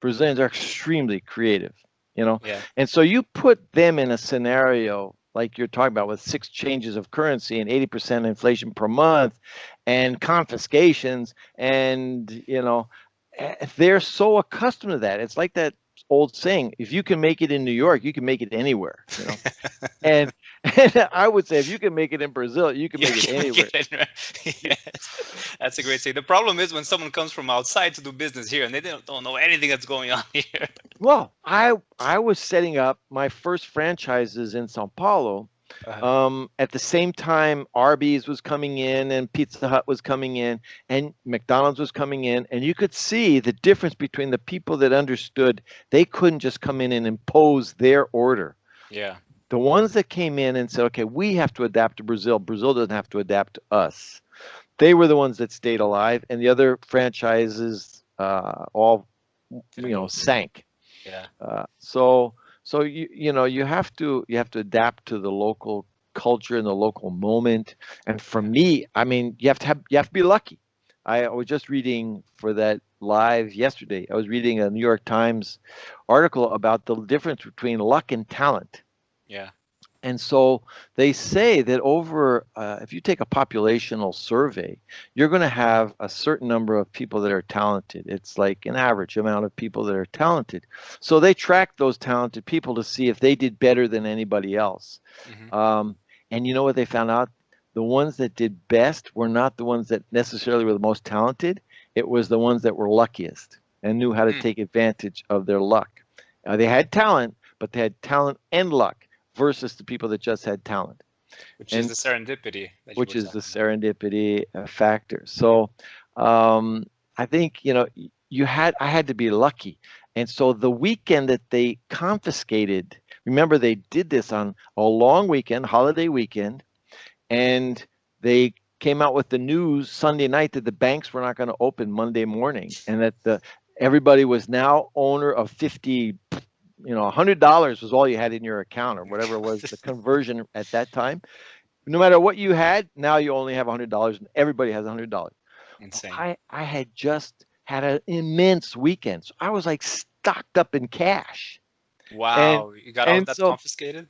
Brazilians are extremely creative, you know,
Yeah.
and so you put them in a scenario like you're talking about with 6 changes of currency and 80% inflation per month and confiscations, and they're so accustomed to that. It's like that old saying, if you can make it in New York, you can make it anywhere, and and I would say if you can make it in Brazil, you can
Yeah,
make it anywhere.
yes. That's a great thing. The problem is when someone comes from outside to do business here and they don't know anything that's going on here.
Well, I was setting up my first franchises in São Paulo.
Uh-huh.
At the same time, Arby's was coming in and Pizza Hut was coming in and McDonald's was coming in. And you could see the difference between the people that understood they couldn't just come in and impose their order.
Yeah.
The ones that came in and said, okay, we have to adapt to Brazil. Brazil doesn't have to adapt to us. They were the ones that stayed alive, and the other franchises all sank.
Yeah.
So you have to adapt to the local culture and the local moment. And for me, I mean, you have to be lucky. I was just reading for that live yesterday. I was reading a New York Times article about the difference between luck and talent.
Yeah.
And so they say that if you take a populational survey, you're going to have a certain number of people that are talented. It's like an average amount of people that are talented. So they track those talented people to see if they did better than anybody else.
Hmm.
And you know what they found out? The ones that did best were not the ones that necessarily were the most talented. It was the ones that were luckiest and knew how to take advantage of their luck. They had talent, but they had talent and luck versus the people that just had talent,
Which is the serendipity that you were
which is the
talking
serendipity factor. So I think I had to be lucky, and so the weekend that they confiscated, remember they did this on a long weekend, holiday weekend, and they came out with the news Sunday night that the banks were not going to open Monday morning, and that everybody was now owner of 50. $100 was all you had in your account or whatever it was, the conversion at that time. No matter what you had, now you only have $100 and everybody has $100.
Insane.
I had just had an immense weekend. So I was like stocked up in cash. And
Wow. You got all of
and
that
so
confiscated?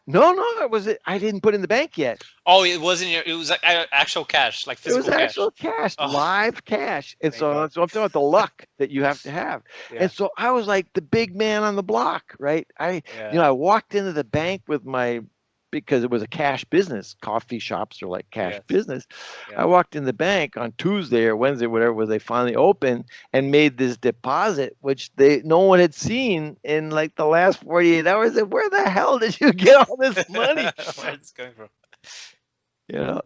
no, I didn't put in the bank yet.
Oh, it wasn't it was like actual cash, like
It was
physical cash.
actual cash,
Oh,
live cash. And
thank God.
so I'm talking about the luck that you have to have.
Yeah.
And so I was like the big man on the block, right?
Yeah.
I walked into the bank with because it was a cash business. Coffee shops are like cash
Yes.
business. I
Yeah.
walked in the bank on Tuesday or Wednesday, whatever it was, they finally opened and made this deposit, which no one had seen in like the last 48 hours. And where the hell did you get all this money?
Where's this coming from?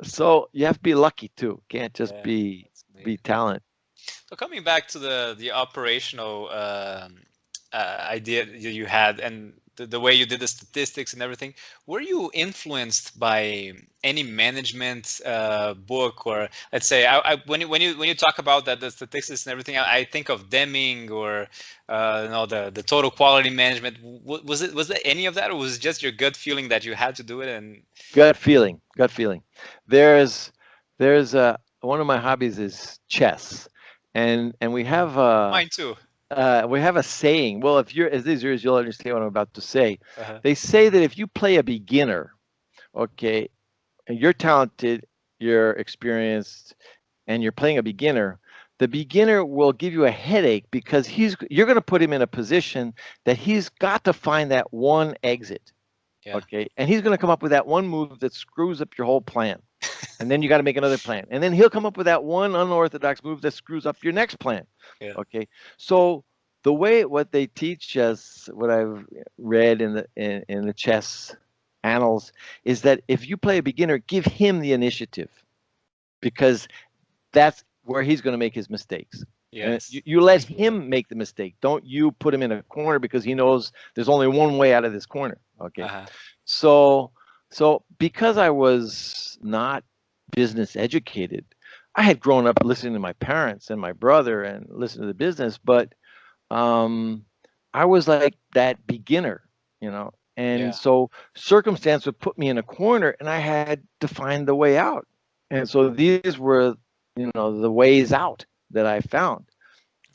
So you have to be lucky too. Can't just
Yeah.
be
That's amazing.
talent.
So coming back to the operational idea you had and the way you did the statistics and everything, were you influenced by any management book, or let's say when you talk about that the statistics and everything, I think of Deming or the total quality management. Was there any of that, or was it just your gut feeling that you had to do it? And
Gut feeling. Gut feeling. There's one of my hobbies is chess, and
mine too.
we have a saying. Well, if you're as is yours, you'll understand what I'm about to say.
Uh-huh.
They say that if you play a beginner, okay, and you're talented, you're experienced, and you're playing a beginner, the beginner will give you a headache because you're going to put him in a position that he's got to find that one exit.
Yeah.
Okay. And he's going to come up with that one move that screws up your whole plan. And then you got to make another plan. And then he'll come up with that one unorthodox move that screws up your next plan.
Yeah.
Okay. So what they teach us, what I've read in the chess annals, is that if you play a beginner, give him the initiative, because that's where he's going to make his mistakes. And
Yes.
you let him make the mistake. Don't you put him in a corner because he knows there's only one way out of this corner. Okay.
Uh-huh.
So because I was not business educated, I had grown up listening to my parents and my brother and listening to the business, but I was like that beginner, and
Yeah.
so circumstance would put me in a corner and I had to find the way out. And so these were, the ways out that I found.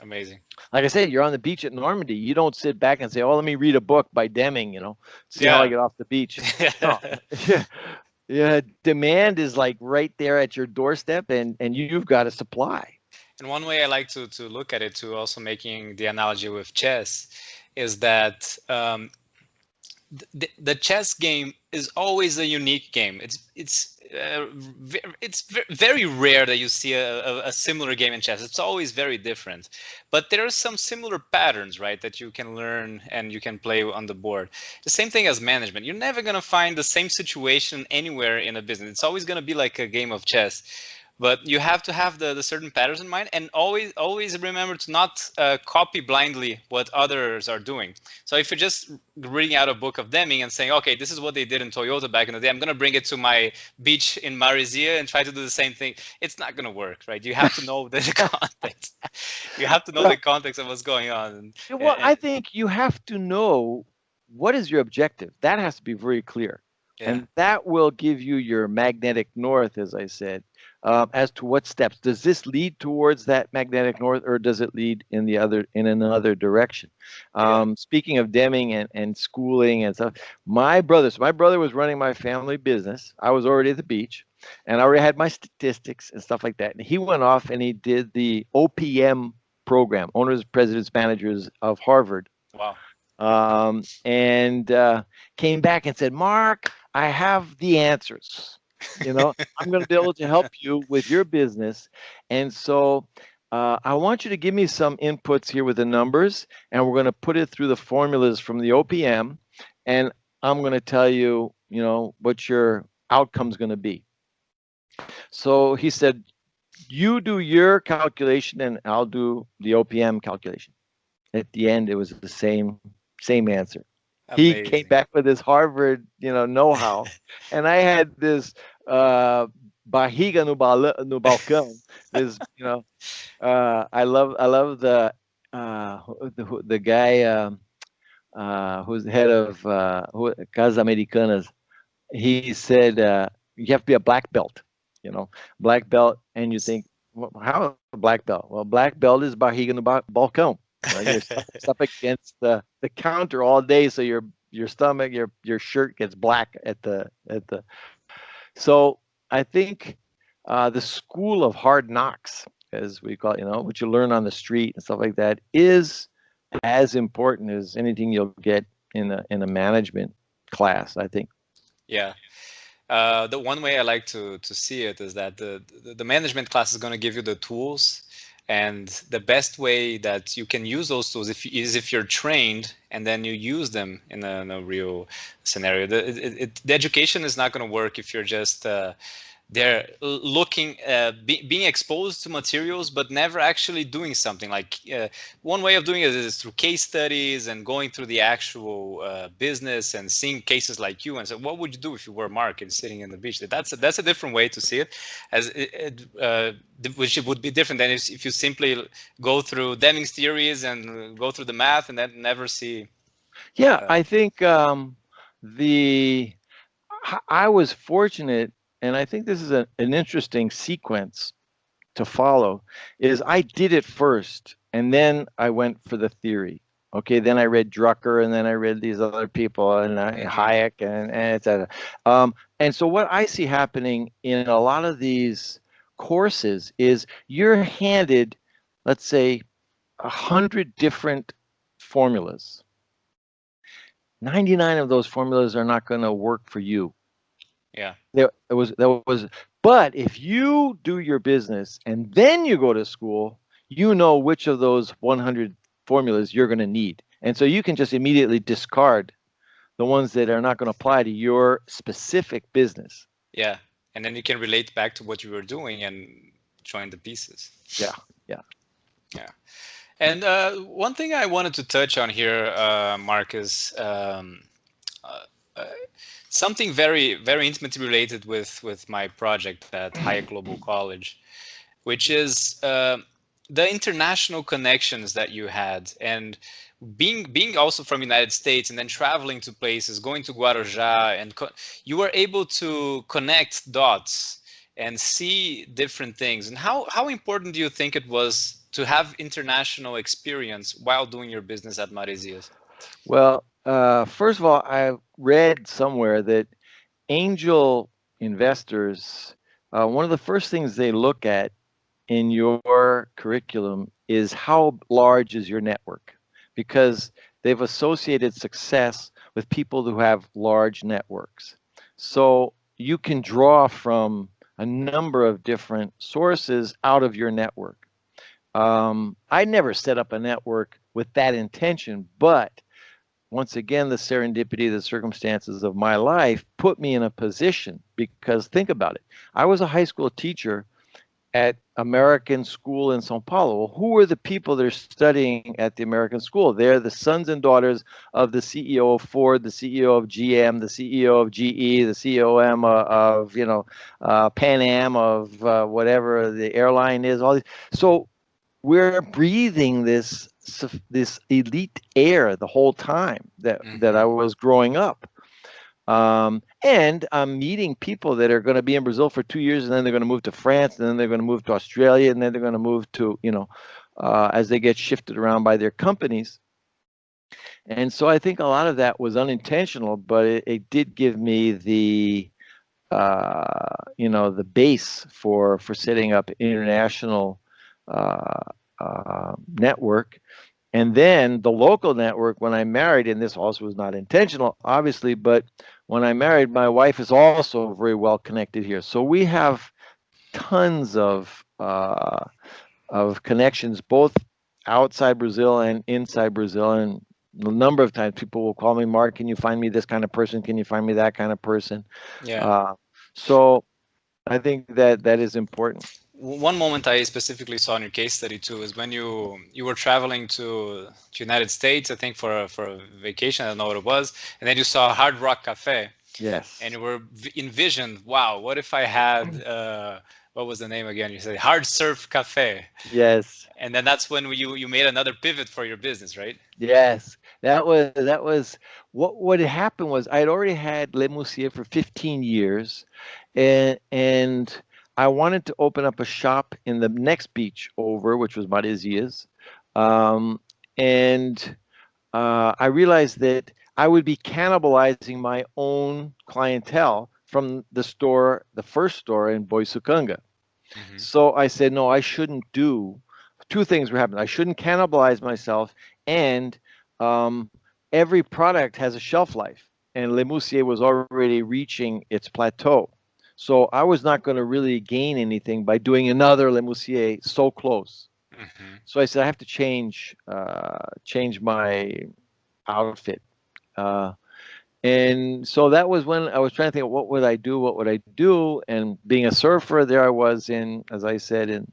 Amazing.
Like I said, you're on the beach at Normandy. You don't sit back and say, "Oh, let me read a book by Deming," see how I
Yeah.
get off the beach. No, yeah, yeah. Demand is like right there at your doorstep, and you've got to supply.
And one way I like to look at it, to also making the analogy with chess, is that the chess game is always a unique game. It's very rare that you see a similar game in chess. It's always very different, but there are some similar patterns, right, that you can learn and you can play on the board. The same thing as management. You're never going to find the same situation anywhere in a business. It's always going to be like a game of chess, but you have to have the certain patterns in mind, and always remember to not copy blindly what others are doing. So if you're just reading out a book of Deming and saying, okay, this is what they did in Toyota back in the day, I'm going to bring it to my beach in Maresias and try to do the same thing, it's not going to work, right? You have to know the context. You have to know
Well,
the context of what's going on.
well, I think you have to know what is your objective. That has to be very clear.
Yeah,
And that will give you your magnetic north, as I said, as to what steps. Does this lead towards that magnetic north, or does it lead in another direction?
yeah,
Speaking of Deming and schooling and stuff, my brother was running my family business. I was already at the beach, and I already had my statistics and stuff like that. And he went off and he did the OPM program, Owners, Presidents, Managers of Harvard,
wow.
and came back and said, "Mark, I have the answers. I'm going to be able to help you with your business." And so I want you to give me some inputs here with the numbers, and we're going to put it through the formulas from the OPM, and I'm going to tell you, what your outcome's going to be. So he said, "You do your calculation, and I'll do the OPM calculation." At the end, it was the same answer. He came
Amazing.
back with his Harvard, know-how, and I had this uh, barriga no balcão. This, I love the guy who's the head of Casas Americanas. He said you have to be a black belt, black belt, and you think, well, how a black belt? Well, black belt is barriga no balcão. You're stuck against the counter all day, so your stomach, your shirt gets black at the. So I think the school of hard knocks, as we call it, what you learn on the street and stuff like that, is as important as anything you'll get in a management class, I think.
Yeah. The one way I like to see it is that the management class is going to give you the tools, and the best way that you can use those tools is if you're trained and then you use them in a real scenario. The education is not going to work if you're just they're looking being exposed to materials but never actually doing something. Like one way of doing it is through case studies and going through the actual business and seeing cases like you and say, what would you do if you were Mark and sitting in the beach? That's a different way to see it, as which would be different than if you simply go through Deming's theories and go through the math and then never see.
Yeah, I think the I was fortunate, and I think this is an interesting sequence to follow. Is I did it first, and then I went for the theory. Okay, then I read Drucker, and then I read these other people, and Hayek, and etc. And so what I see happening in a lot of these courses is you're handed, let's say, 100 different formulas. 99 of those formulas are not going to work for you.
Yeah.
There was, but if you do your business and then you go to school, you know which of those 100 formulas you're going to need. And so you can just immediately discard the ones that are not going to apply to your specific business.
Yeah. And then you can relate back to what you were doing and join the pieces.
Yeah. Yeah.
Yeah. And one thing I wanted to touch on here, Mark, is uh, uh, something very intimately related with my project at Hayek Global College, which is the international connections that you had, and being also from United States and then traveling to places, going to Guarujá, and you were able to connect dots and see different things. And how important do you think it was to have international experience while doing your business at Maresias?
Well, first of all, I read somewhere that angel investors, one of the first things they look at in your curriculum is how large is your network, because they've associated success with people who have large networks. So you can draw from a number of different sources out of your network. I never set up a network with that intention, but once again, the serendipity, the circumstances of my life put me in a position, because think about it. I was a high school teacher at American school in São Paulo. Well, who are the people that are studying at the American school? They're the sons and daughters of the CEO of Ford, the CEO of GM, the CEO of GE, the COM of Pan Am, of whatever the airline is. All these. So we're breathing this elite air the whole time that I
Hmm.
was growing up. And I'm meeting people that are going to be in Brazil for 2 years, and then they're going to move to France, and then they're going to move to Australia, and then they're going to move to, as they get shifted around by their companies. And so I think a lot of that was unintentional, but it did give me the base for setting up international network. And then the local network, when I married, and this also was not intentional, obviously, but when I married, my wife is also very well connected here. So we have tons of connections, both outside Brazil and inside Brazil. And a number of times people will call me, Mark, can you find me this kind of person? Can you find me that kind of person?
Yeah.
Uh, so I think that is important.
One moment I specifically saw in your case study too is when you were traveling to United States, I think for a vacation, I don't know what it was, and then you saw Hard Rock Cafe, and
Yes.
you were envisioned, wow, what if I had what was the name again? You said Hard Surf Cafe,
Yes.
and then that's when you made another pivot for your business, right?
Yes, that was what had happened was I had already had Le Moussier for 15 years, and I wanted to open up a shop in the next beach over, which was Maresias, um, and I realized that I would be cannibalizing my own clientele from the store, the first store in Boisukanga.
Hmm.
So I said, no, I shouldn't do. Two things were happening. I shouldn't cannibalize myself, and um, every product has a shelf life, and Le Moussier was already reaching its plateau. So I was not going to really gain anything by doing another Le Moussier so close.
Hmm.
So I said I have to change my outfit. Uh, and so that was when I was trying to think, what would I do? What would I do? And being a surfer, there I was in, as I said,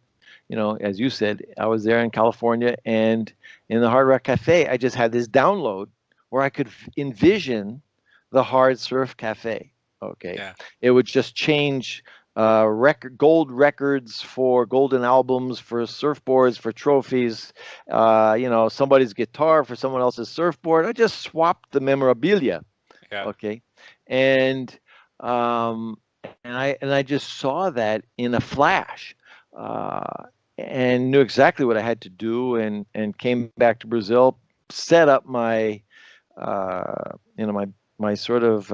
as you said, I was there in California, and in the Hard Rock Cafe, I just had this download where I could envision the Hard Surf Cafe. Okay,
Yeah.
it would just change gold records for golden albums, for surfboards, for trophies, somebody's guitar for someone else's surfboard. I just swapped the memorabilia.
Yeah.
Okay, and and I just saw that in a flash, uh, and knew exactly what I had to do, and came back to Brazil, set up my sort of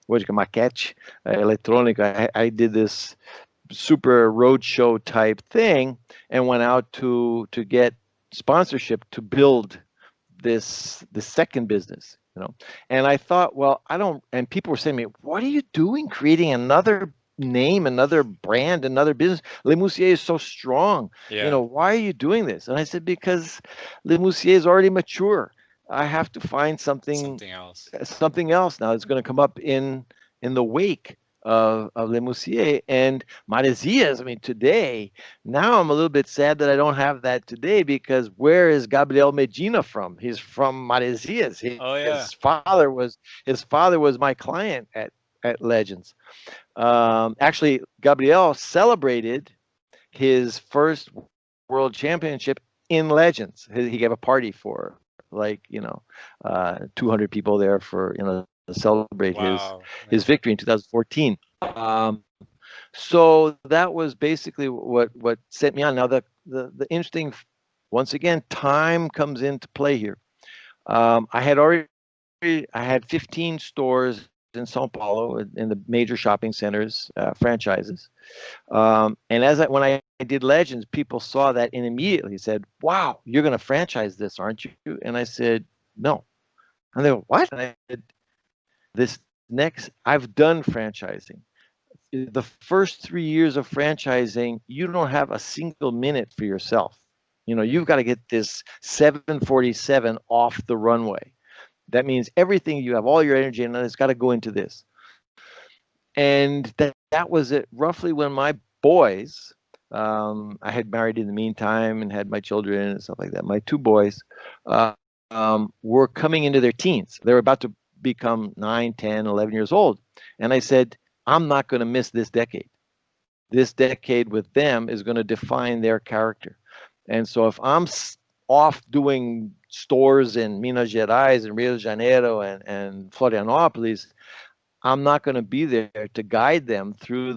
what do you call maquete electronic. I did this super roadshow type thing, and went out to get sponsorship to build this second business. And I thought, well, I don't. And people were saying to me, what are you doing, creating another name, another brand, another business? Le Moussier is so strong.
Yeah.
Why are you doing this? And I said, because Le Moussier is already mature. I have to find something
Something else.
something else now that's going to come up in the wake of Le Moussier and Maresias. I mean, today, now I'm a little bit sad that I don't have that today, because where is Gabriel Medina from? He's from Maresias.
Oh yeah.
His father was my client at Legends. Actually, Gabriel celebrated his first world championship in Legends. He gave a party for, like, 200 people there for, to celebrate
Wow.
his
Yeah.
victory in 2014. So that was basically what set me on. Now the interesting, once again, time comes into play here. I had 15 stores in São Paulo in the major shopping centers, franchises. And when I did Legends, people saw that and immediately said, "Wow, you're going to franchise this, aren't you?" And I said, "No." And they go, "What?" And I said, I've done franchising. The first 3 years of franchising, you don't have a single minute for yourself. You've got to get this 747 off the runway. That means everything you have, all your energy, and it's got to go into this. And that was it roughly when my boys, I had married in the meantime and had my children and stuff like that. My two boys were coming into their teens. They were about to become 9, 10, 11 years old. And I said, I'm not going to miss this decade. This decade with them is going to define their character. And so if I'm off doing stores in Minas Gerais and Rio de Janeiro and Florianopolis, I'm not going to be there to guide them through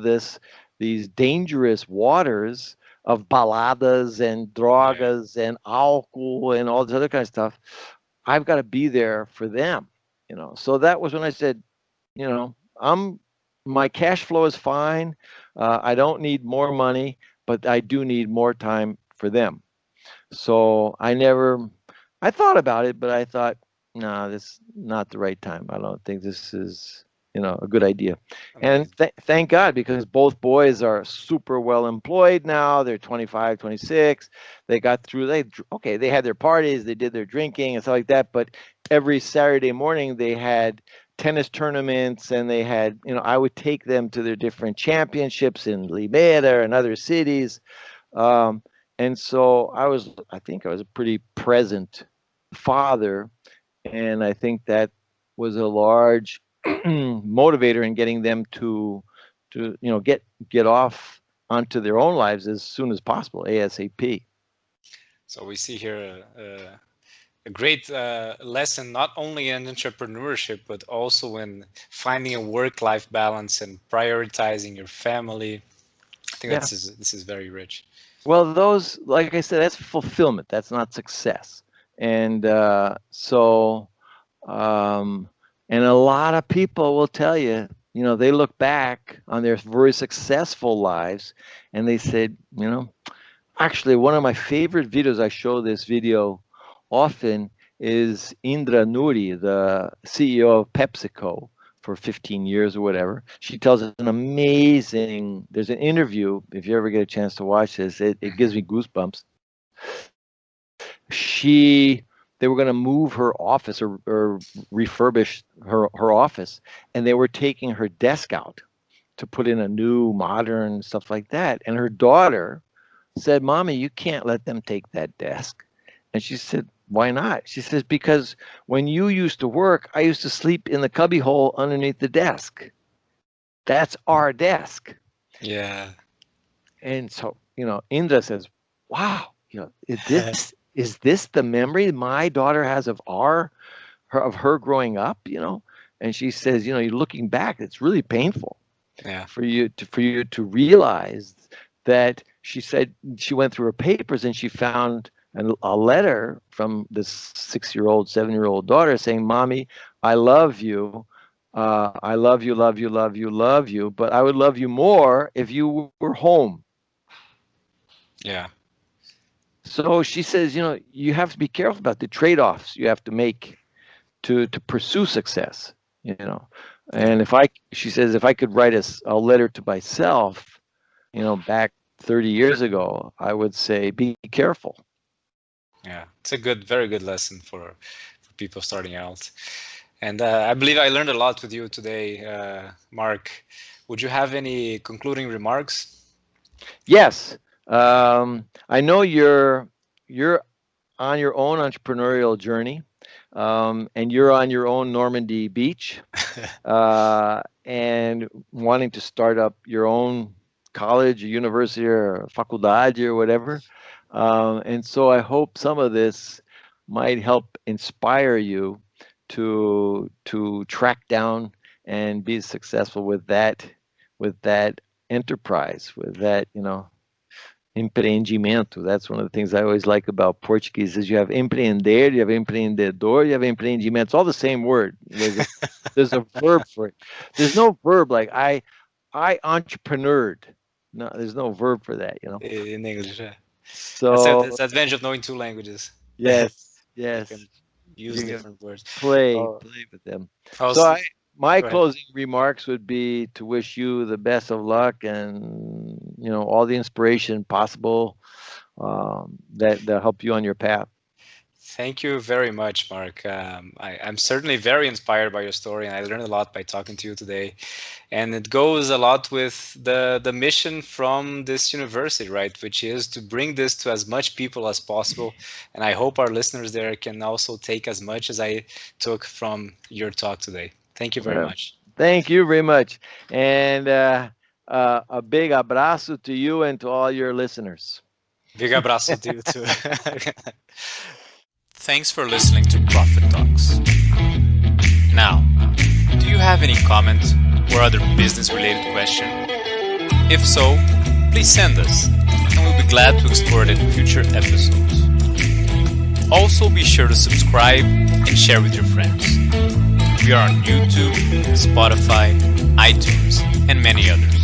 these dangerous waters of baladas and
Yeah.
drogas and alcohol and all this other kind of stuff. I've got to be there for them. So that was when I said, my cash flow is fine. I don't need more money, but I do need more time for them. So I thought about it, but I thought, no, this is not the right time. I don't think this is, a good idea. And
Amazing.
thank God, because both boys are super well employed now. They're 25, 26. They got through, they had their parties, they did their drinking and stuff like that. But every Saturday morning they had tennis tournaments, and they had, I would take them to their different championships in Limeira and other cities. Um, and so I think I was a pretty present father. And I think that was a large motivator in getting them to get off onto their own lives as soon as possible, ASAP.
So we see here a great lesson, not only in entrepreneurship, but also in finding a work-life balance and prioritizing your family. I think
Yeah.
this is very rich.
Well, those, like I said, that's fulfillment. That's not success. And um, and a lot of people will tell you, they look back on their very successful lives and they said, actually, one of my favorite videos, I show this video often, is Indra Nuri, the CEO of PepsiCo for 15 years or whatever. She tells an amazing, there's an interview, if you ever get a chance to watch this, it gives me goosebumps. They were going to move her office, or refurbish her office, and they were taking her desk out to put in a new modern stuff like that. And her daughter said, "Mommy, you can't let them take that desk." And she said, "Why not?" She says, "Because when you used to work, I used to sleep in the cubby hole underneath the desk. That's our desk."
Yeah.
And so, Indra says, "Wow, is this the memory my daughter has of her growing up?" And she says, "You're looking back, it's really painful
Yeah.
for you to realize that." She said she went through her papers and she found a letter from this 6-year-old, 7-year-old daughter saying, "Mommy, I love you. I love you, love you, love you, love you. But I would love you more if you were home."
Yeah.
So she says, you have to be careful about the trade-offs you have to make to pursue success. You know,
Yeah.
and she says, if I could write a letter to myself, back 30 years ago, I would say, be careful.
Yeah. It's a very good lesson for people starting out. And I believe I learned a lot with you today, Mark. Would you have any concluding remarks?
Yes. I know you're on your own entrepreneurial journey, and you're on your own Normandy beach, and wanting to start up your own college or university or faculdade or whatever. And so I hope some of this might help inspire you to track down and be successful with that enterprise, with that, empreendimento. That's one of the things I always like about Portuguese is you have empreender, you have empreendedor, you have empreendimento. It's all the same word. There's a verb for it. There's no verb like I entrepreneured. No, there's no verb for that,
In English, yeah. That's
So
the advantage of knowing two languages.
yes,
You can
yes.
use
You can
different words.
play
Oh,
with them. So
also,
my
go ahead.
closing remarks would be to wish you the best of luck and all the inspiration possible, that help you on your path.
Thank you very much, Mark. I'm certainly very inspired by your story, and I learned a lot by talking to you today. And it goes a lot with the mission from this university, right? Which is to bring this to as much people as possible. And I hope our listeners there can also take as much as I took from your talk today. Thank you very
Well,
much.
thank you very much, and a big abraço to you and to all your listeners.
Big abraço to you too. Thanks for listening to Profit Talks. Now, do you have any comments or other business related question? If so, please send us, and we'll be glad to explore it in future episodes. Also, be sure to subscribe and share with your friends. We are on YouTube, Spotify, iTunes, and many others.